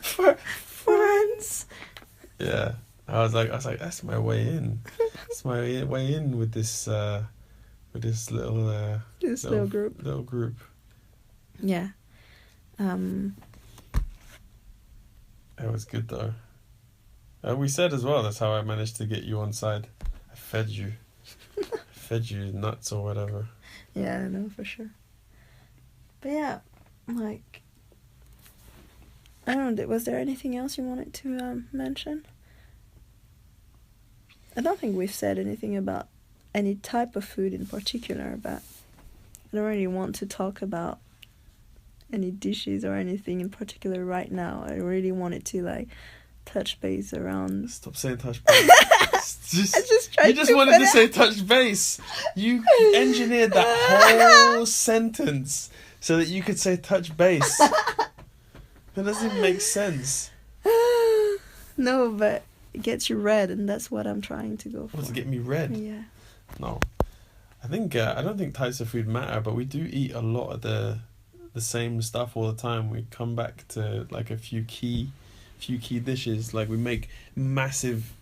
B: Yeah. I was like, that's my way in. It's my way in with this little group.
A: Yeah.
B: It was good though. We said as well, that's how I managed to get you on side. I fed you. Fed you nuts or whatever.
A: Yeah, I know for sure. But yeah, like, I don't know, was there anything else you wanted to mention? I don't think we've said anything about any type of food in particular, but I don't really want to talk about any dishes or anything in particular right now. I really wanted to like touch base around...
B: Stop saying touch base. You just wanted to say touch base. You engineered that whole sentence so that you could say touch base. That doesn't make sense.
A: No, but it gets you red, and that's what I'm trying to go for.
B: To get me red?
A: Yeah.
B: No. I don't think types of food matter, but we do eat a lot of the same stuff all the time. We come back to like a few key dishes. Like we make massive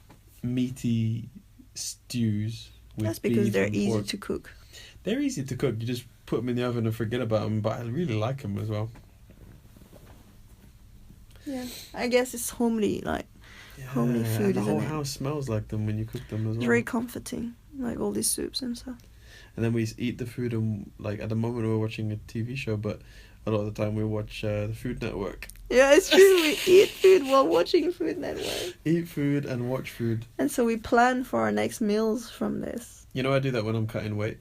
B: meaty stews with
A: That's because they're easy
B: pork.
A: to cook.
B: They're easy to cook. You just put them in the oven and forget about them, but I really like them as well.
A: Yeah, I guess it's homely, like homely food.
B: The whole
A: isn't
B: house smells like them when you cook them as well.
A: It's very comforting, like all these soups and stuff.
B: And then we eat the food, and like at the moment we're watching a TV show, but a lot of the time we watch the Food Network.
A: Yeah, it's true. We eat food while watching Food Network.
B: Eat food and watch food.
A: And so we plan for our next meals from this.
B: You know, I do that when I'm cutting weight.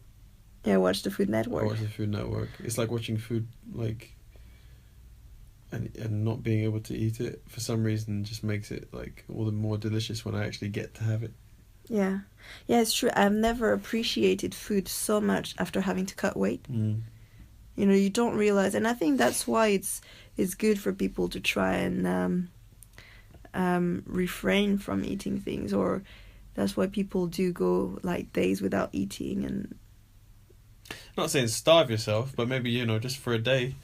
A: Yeah, watch the Food Network.
B: I watch the Food Network. It's like watching food, like, and not being able to eat it for some reason just makes it like all the more delicious when I actually get to have it.
A: Yeah, it's true. I've never appreciated food so much after having to cut weight. You know, you don't realize, and I think that's why it's good for people to try and refrain from eating things, or that's why people do go like days without eating. And
B: not saying starve yourself, but maybe, you know, just for a day.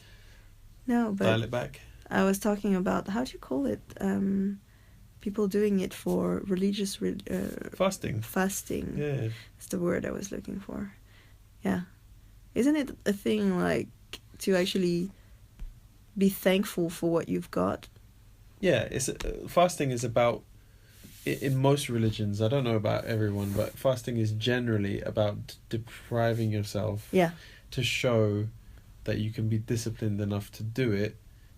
A: No, but
B: dial it back.
A: I was talking about, how do you call it? People doing it for religious
B: fasting.
A: Fasting.
B: Yeah,
A: that's the word I was looking for. Yeah. Isn't it a thing, like, to actually be thankful for what you've got?
B: Yeah, it's fasting is about, in most religions, I don't know about everyone, but fasting is generally about depriving yourself.
A: Yeah.
B: To show that you can be disciplined enough to do it,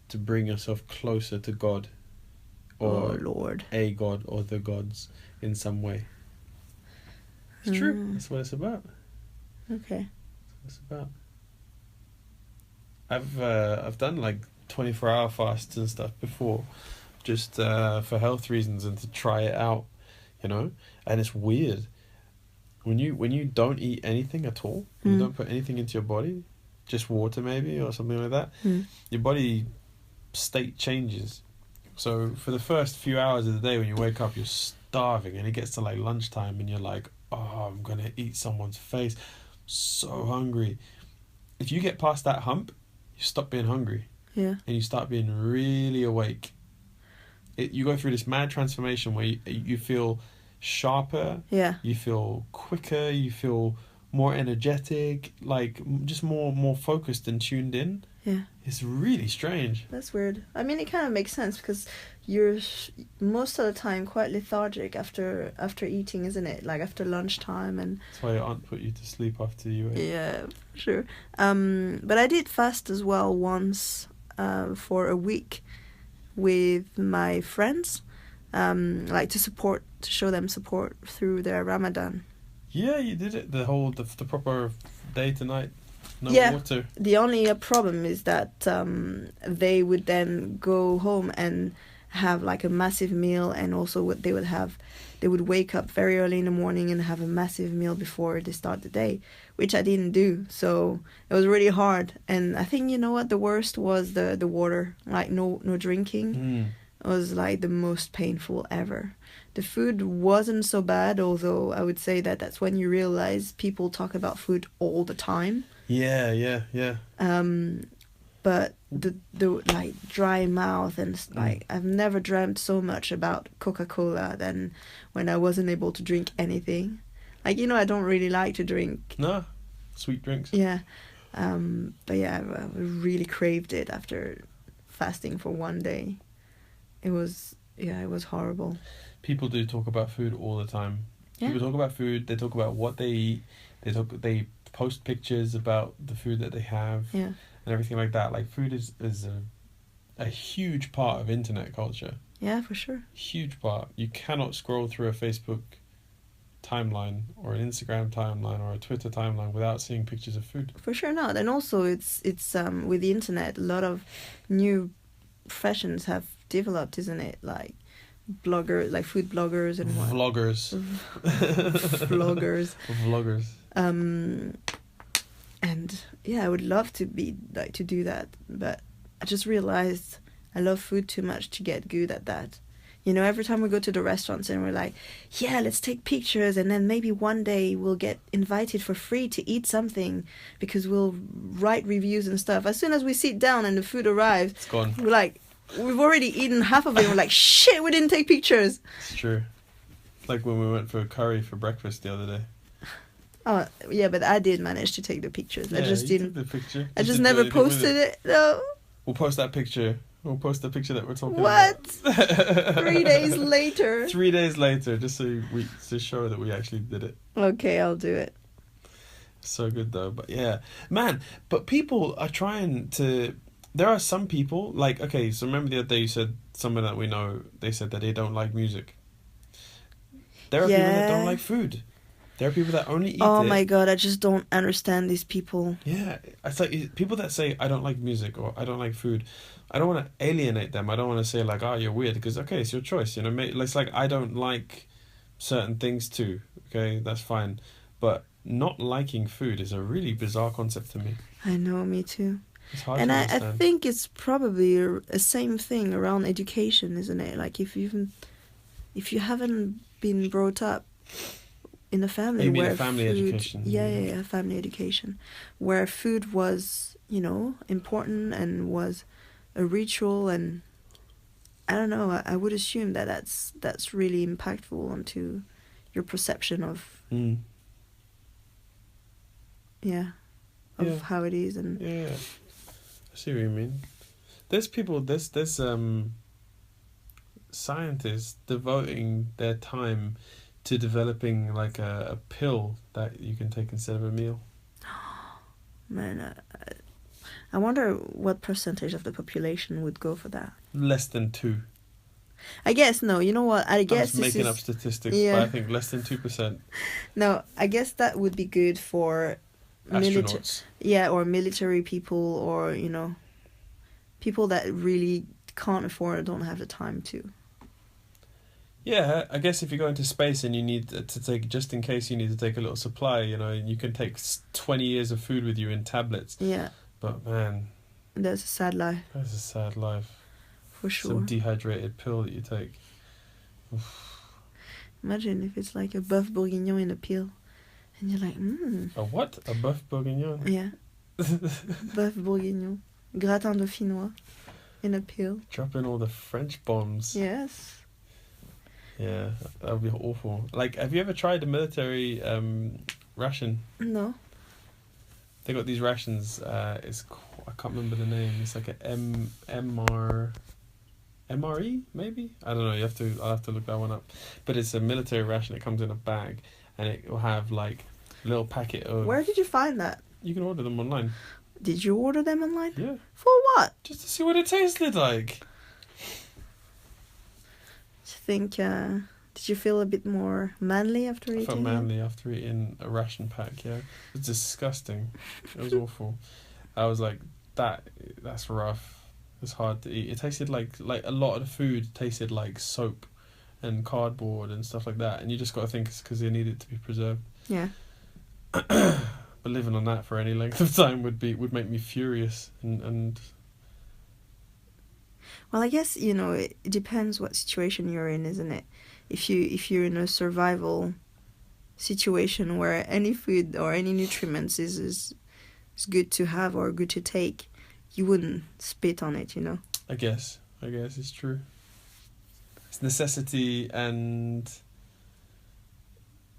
B: to bring yourself closer to God, or
A: Lord,
B: a God or the gods in some way. It's true. That's what it's about.
A: Okay.
B: It's about. I've done like 24-hour fasts and stuff before, just for health reasons and to try it out, you know. And it's weird when you don't eat anything at all, you don't put anything into your body, just water maybe or something like that. Your body state changes. So for the first few hours of the day when you wake up, you're starving, and it gets to like lunchtime and you're like, oh, I'm gonna eat someone's face. So hungry. If you get past that hump, you stop being hungry.
A: Yeah. And
B: you start being really awake. You go through this mad transformation where you feel sharper.
A: Yeah.
B: You feel quicker. You feel more energetic. Like just more focused and tuned in.
A: Yeah.
B: It's really strange.
A: That's weird. I mean, it kind of makes sense because you're most of the time quite lethargic after eating, isn't it? Like after lunchtime, and
B: that's why your aunt put you to sleep after you ate.
A: Yeah, sure. But I did fast as well once for a week with my friends, like to show them support through their Ramadan.
B: Yeah, you did it the proper day to night no
A: Yeah.
B: water.
A: The only problem is that they would then go home and have like a massive meal, and also what they would wake up very early in the morning and have a massive meal before they start the day, which I didn't do. So it was really hard. And I think, you know what, the worst was the water, like no drinking. It was like the most painful ever. The food wasn't so bad, although I would say that that's when you realize people talk about food all the time.
B: Yeah.
A: But the like dry mouth and like I've never dreamt so much about Coca-Cola than when I wasn't able to drink anything. Like, you know, I don't really like to drink.
B: No, sweet drinks.
A: Yeah. But yeah, I really craved it after fasting for one day. It was horrible.
B: People do talk about food all the time.
A: Yeah.
B: People talk about food. They talk about what they eat. They post pictures about the food that they have.
A: Yeah.
B: And everything like that. Like, food is a huge part of internet culture.
A: Yeah, for sure.
B: Huge part. You cannot scroll through a Facebook timeline or an Instagram timeline or a Twitter timeline without seeing pictures of food.
A: For sure not. And also it's with the internet, a lot of new professions have developed, isn't it? Like bloggers, like food bloggers and what?
B: Vloggers.
A: Vloggers. And yeah, I would love to be like to do that, but I just realized I love food too much to get good at that. You know, every time we go to the restaurants and we're like, yeah, let's take pictures, and then maybe one day we'll get invited for free to eat something because we'll write reviews and stuff. As soon as we sit down and the food arrives,
B: It's gone.
A: we're like, we've already eaten half of it. We're like, shit, we didn't take pictures.
B: It's true. Like when we went for a curry for breakfast the other day.
A: Oh, yeah, but I did manage to take the pictures.
B: Yeah,
A: I just
B: you
A: didn't.
B: took the picture.
A: I just
B: didn't do
A: never
B: anything with
A: posted it. No.
B: We'll post that picture. We'll post the picture that we're talking
A: What?
B: about.
A: 3 days later.
B: 3 days later, just to show that we actually did it.
A: Okay, I'll do it.
B: So good though, but yeah, man. But people are trying to. There are some people like, okay. So remember the other day you said someone that we know. They said that they don't like music. There are people that don't like food. There are people that only eat
A: Oh
B: it.
A: my god, I just don't understand these people.
B: Yeah, it's like people that say I don't like music or I don't like food. I don't want to alienate them. I don't want to say like, oh, you're weird, because okay, it's your choice. You know, it's like I don't like certain things too. Okay, that's fine, but not liking food is a really bizarre concept to me.
A: I know, me too.
B: It's hard
A: And
B: to
A: I
B: understand.
A: think it's probably a same thing around education, isn't it? Like if you haven't been brought up in a family
B: You mean
A: where
B: a family
A: food,
B: education?
A: yeah, family education, where food was, you know, important and was a ritual, and I don't know. I would assume that that's really impactful onto your perception of how it is. And
B: yeah, I see what you mean. There's people. There's scientists devoting their time to developing like a pill that you can take instead of a meal.
A: Man, I wonder what percentage of the population would go for that.
B: Less than 2.
A: I guess no. You know what? I guess
B: I'm
A: this
B: making
A: is
B: up statistics,
A: yeah.
B: but I think less than 2%.
A: No, I guess that would be good for
B: Astronauts.
A: or military people, or you know, people that really can't afford or don't have the time to.
B: Yeah, I guess if you go into space and you need to take, just in case you need to take a little supply, you know, you can take 20 years of food with you in tablets.
A: Yeah.
B: But man,
A: That's a sad life.
B: that's a sad life.
A: For sure.
B: Some dehydrated pill that you take.
A: Imagine if it's like a bœuf bourguignon in a pill. And you're like,
B: A what? A bœuf bourguignon?
A: Yeah. Bœuf bourguignon. Gratin dauphinois in a pill.
B: Drop in all the French bombs.
A: Yes.
B: Yeah, that would be awful. Like, have you ever tried a military ration?
A: No.
B: They got these rations. I can't remember the name. It's like a MRE maybe. I don't know. I'll have to look that one up. But it's a military ration. It comes in a bag, and it will have like a little packet of.
A: Where did you find that?
B: You can order them online.
A: Did you order them online?
B: Yeah.
A: For what?
B: Just to see what it tasted like.
A: I think Did you feel a bit more manly after eating?
B: I felt manly after eating a ration pack, yeah. It was disgusting. It was awful. I was like, that's rough. It's hard to eat. It tasted like a lot of the food tasted like soap and cardboard and stuff like that. And you just got to think it's because they need it to be preserved.
A: Yeah.
B: But living on that for any length of time would make me furious. And
A: well, I guess, you know, it depends what situation you're in, isn't it? If you're in a survival situation where any food or any nutriments is good to have or good to take, you wouldn't spit on it, you know.
B: I guess it's true. It's necessity and,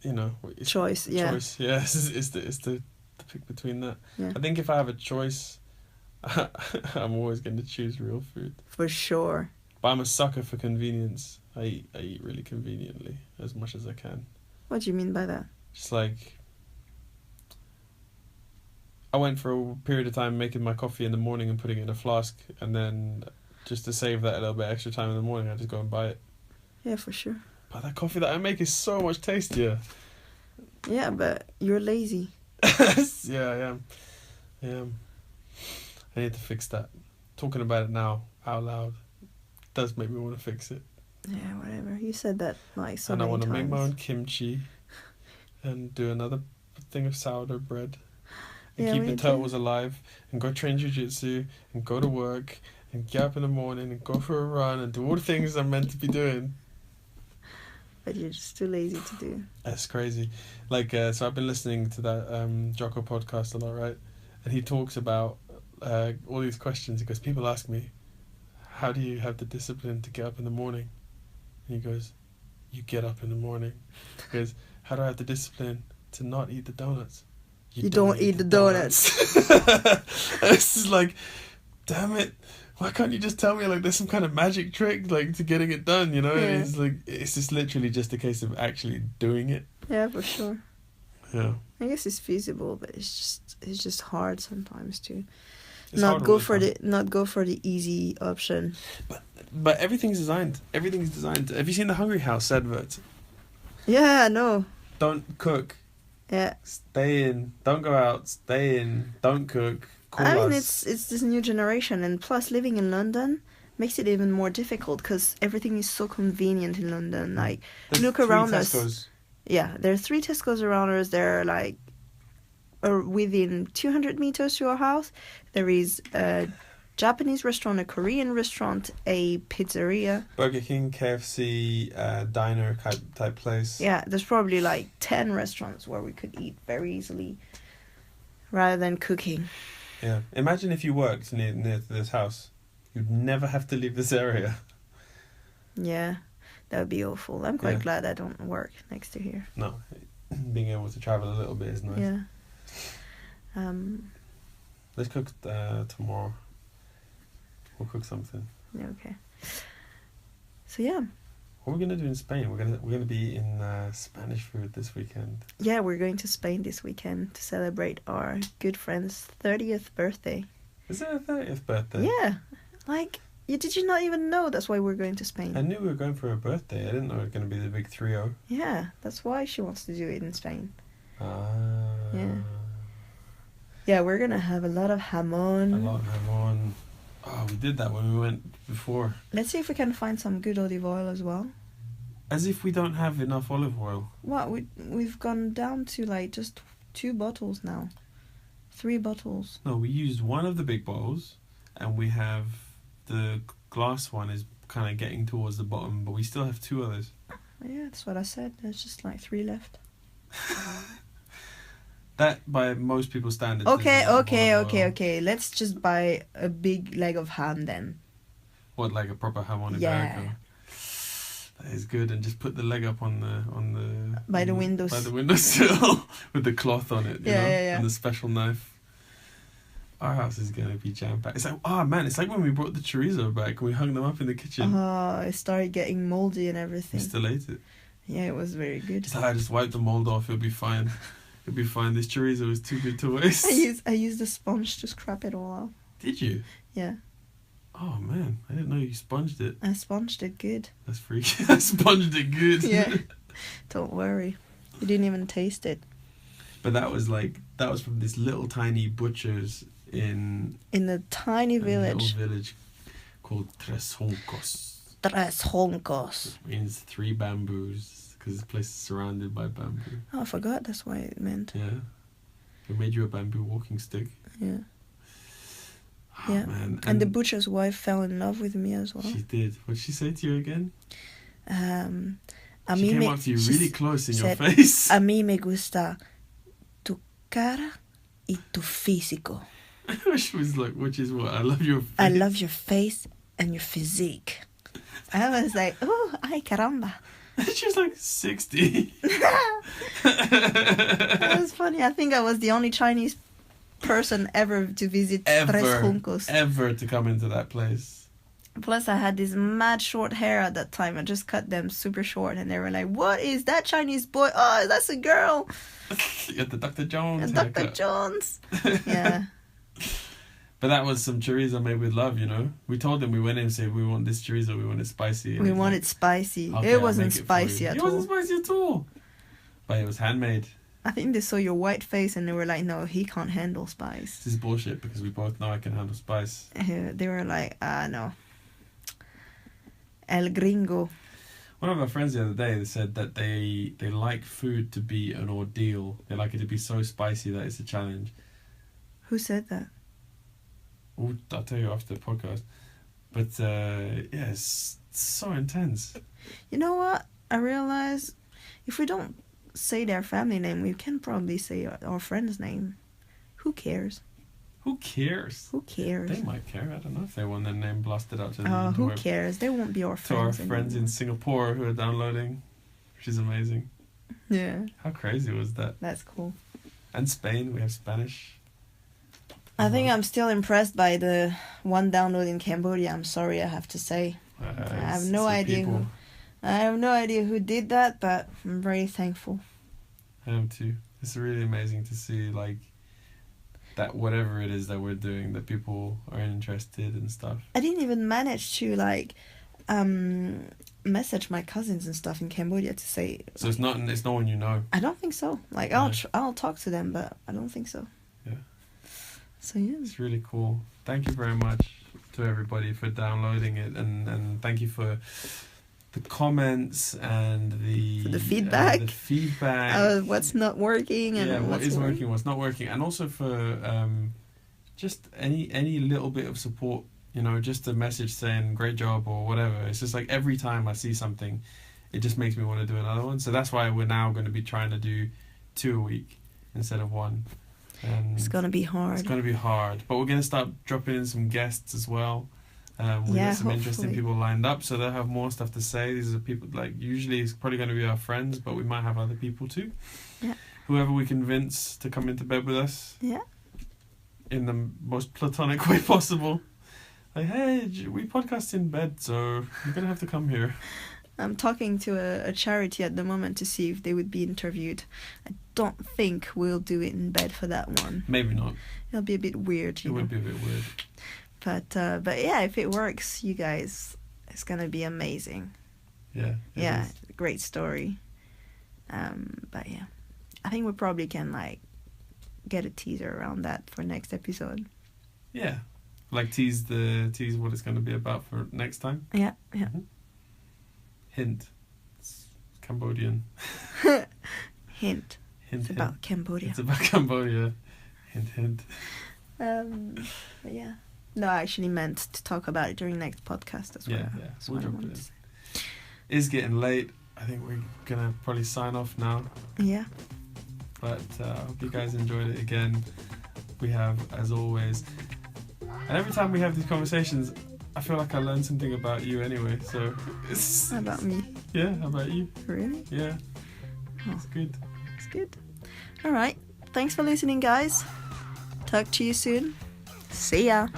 B: you know,
A: choice. Yeah.
B: Choice. Yeah. It's the pick between that.
A: Yeah.
B: I think if I have a choice, I'm always going to choose real food.
A: For sure.
B: But I'm a sucker for convenience. I eat really conveniently as much as I can.
A: What do you mean by that?
B: Just like, I went for a period of time making my coffee in the morning and putting it in a flask, and then just to save that a little bit extra time in the morning, I just go and buy it.
A: Yeah, for sure.
B: But that coffee that I make is so much tastier.
A: Yeah, but you're lazy.
B: Yeah, I am. I need to fix that. Talking about it now, out loud, does make me want to fix it.
A: Yeah, whatever. You said that like so
B: and I
A: many
B: want to
A: times.
B: make my own kimchi and do another thing of sourdough bread and keep the turtles alive and go train jiu-jitsu and go to work and get up in the morning and go for a run and do all the things I'm meant to be doing.
A: But you're just too lazy to do.
B: That's crazy. Like, so I've been listening to that Jocko podcast a lot, right? And he talks about all these questions. He goes, people ask me, how do you have the discipline to get up in the morning? And he goes, you get up in the morning. He goes, how do I have the discipline to not eat the donuts?
A: You don't eat the donuts.
B: It's just like, damn it. Why can't you just tell me like there's some kind of magic trick like to getting it done, you know?
A: Yeah.
B: It's like, it's just literally just a case of actually doing it.
A: Yeah, for sure.
B: Yeah.
A: I guess it's feasible, but it's just hard sometimes to
B: It's
A: not go for the easy option.
B: But everything's designed. Everything's designed. Have you seen the Hungry House advert?
A: Yeah, no.
B: Don't cook.
A: Yeah.
B: Stay in. Don't go out. Stay in. Don't cook. Call
A: I mean,
B: us.
A: it's this new generation, and plus living in London makes it even more difficult because everything is so convenient in London. Like,
B: There's
A: look
B: 3
A: around
B: Tesco's.
A: us. Yeah, there are 3 Tesco's around us. They're like within 200 meters to our house. There is a Japanese restaurant, a Korean restaurant, a pizzeria.
B: Burger King, KFC, diner type place.
A: Yeah, there's probably like 10 restaurants where we could eat very easily rather than cooking.
B: Yeah. Imagine if you worked near to this house. You'd never have to leave this area.
A: Yeah, that would be awful. I'm quite glad I don't work next to here.
B: No. Being able to travel a little bit is nice.
A: Yeah.
B: Let's cook tomorrow. We'll cook something.
A: Yeah, okay. So yeah.
B: What are we gonna do in Spain? We're gonna be eating Spanish food this weekend.
A: Yeah, we're going to Spain this weekend to celebrate our good friend's 30th birthday.
B: Is it her 30th birthday?
A: Yeah. Like, did you not even know that's why we're going to Spain?
B: I knew we were going for her birthday. I didn't know it was going to be the big 3-0.
A: Yeah, that's why she wants to do it in Spain.
B: Yeah.
A: Yeah, we're going to have a lot of jamon.
B: A lot of jamon. Oh, we did that when we went before.
A: Let's see if we can find some good olive oil as well.
B: As if we don't have enough olive oil.
A: What? We've gone down to like just 2 bottles now. 3 bottles.
B: No, we used one of the big bottles, and we have the glass one is kind of getting towards the bottom, but we still have 2 others.
A: Yeah, that's what I said. There's just like 3 left.
B: That, by most people's standards...
A: Okay. Let's just buy a big leg of ham then.
B: What, like a proper ham on
A: Yeah.
B: Iberico? That is good, and just put the leg up on the
A: by the windows.
B: By the windowsill with the cloth on it,
A: Yeah.
B: and the special knife. Our house is gonna be jam packed. It's like, it's like when we brought the chorizo back and we hung them up in the kitchen.
A: It started getting moldy and everything.
B: We still ate it.
A: Yeah, it was very good.
B: So I just wiped the mold off. It'll be fine. It'll be fine. This chorizo is too good to waste.
A: I used a sponge to scrap it all off.
B: Did you?
A: Yeah.
B: Oh man, I didn't know you sponged it.
A: I sponged it good.
B: That's freaky. I sponged it good.
A: Yeah. Don't worry. You didn't even taste it.
B: But that was from this little tiny butcher's in
A: a tiny village.
B: A little village called Tres Juncos.
A: Tres Juncos.
B: It means 3 bamboos because this place is surrounded by bamboo.
A: Oh, I forgot that's what it meant.
B: Yeah. They made you a bamboo walking stick.
A: Yeah.
B: Oh,
A: yeah.
B: Man.
A: And the butcher's wife fell in love with me as well.
B: She did. What did she say to you again?
A: A
B: she
A: mí
B: came
A: me,
B: up to you really close in
A: said,
B: your face.
A: A mí me gusta tu cara y tu físico.
B: She was like, which is what? I love your face.
A: I love your face and your physique. I was like, oh, ay caramba.
B: She was like 60.
A: That was funny. I think I was the only Chinese person ever to visit Tres Juncos.
B: Ever to come into that place.
A: Plus, I had this mad short hair at that time. I just cut them super short, and they were like, "What is that Chinese boy? Oh, that's a girl."
B: You had the Dr. Jones.
A: Dr. Jones. Yeah.
B: But that was some chorizo made with love, you know. We told them, we went in and said, we want this chorizo, we want it spicy.
A: We want it spicy.
B: Okay,
A: it wasn't spicy at all.
B: It wasn't spicy at all. But it was handmade.
A: I think they saw your white face and they were like, no, he can't handle spice.
B: This is bullshit because we both know I can handle spice.
A: They were like, no. El gringo.
B: One of our friends the other day, they said that they like food to be an ordeal. They like it to be so spicy that it's a challenge.
A: Who said that?
B: Ooh, I'll tell you after the podcast. But yeah, it's so intense.
A: You know what? I realize if we don't say their family name, we can probably say our friend's name. Who cares?
B: Who cares?
A: Who cares?
B: They might care. I don't know if they want their name blasted out to the
A: Oh, who cares? They won't be our friends.
B: To our friends in Singapore who are downloading, which is amazing.
A: Yeah.
B: How crazy was that?
A: That's cool.
B: And Spain, we have Spanish.
A: I think I'm still impressed by the one download in Cambodia. I'm sorry, I have to say. I have no idea who. I have no idea who did that, but I'm very thankful.
B: I am too. It's really amazing to see like that whatever it is that we're doing, that people are interested and stuff.
A: I didn't even manage to like message my cousins and stuff in Cambodia to say.
B: So it's no one you know.
A: I don't think so. Like I'll talk to them, but I don't think so.
B: Yeah.
A: So yeah.
B: It's really cool. Thank you very much to everybody for downloading it, and thank you for the comments and the
A: feedback. What's not working and
B: what is working, what's not working, and also for just any little bit of support. You know, just a message saying great job or whatever. It's just like every time I see something, it just makes me want to do another one. So that's why we're now going to be trying to do 2 a week instead of 1. And
A: it's going to be hard.
B: It's going to be hard. But we're going to start dropping in some guests as well. We've got some interesting people lined up, so they'll have more stuff to say. These are people, like, usually it's probably going to be our friends, but we might have other people too.
A: Yeah.
B: Whoever we convince to come into bed with us.
A: Yeah. In
B: the most platonic way possible. Like, hey, we podcast in bed, so you're going to have to come here.
A: I'm talking to a charity at the moment to see if they would be interviewed. I don't think we'll do it in bed for that one.
B: Maybe not.
A: It'll be a bit weird,
B: It would be a bit weird.
A: But yeah, if it works, you guys, it's going to be amazing.
B: Yeah.
A: Yeah, great story. But yeah, I think we probably can, like, get a teaser around that for next episode.
B: Yeah. Like tease what it's going to be about for next time.
A: Yeah.
B: Mm-hmm. Hint. It's Cambodian.
A: Hint. It's about Cambodia.
B: It's about Cambodia. Hint.
A: But yeah. No, I actually meant to talk about it during next podcast as well.
B: Yeah. We'll drop it in. It's getting late. I think we're going to probably sign off now.
A: Yeah.
B: But I hope you guys enjoyed it again. We have, as always... And every time we have these conversations, I feel like I learn something about you anyway. So it's
A: about me.
B: Yeah, about you.
A: Really?
B: Yeah.
A: Oh.
B: It's good.
A: It's good. All right. Thanks for listening, guys. Talk to you soon. See ya.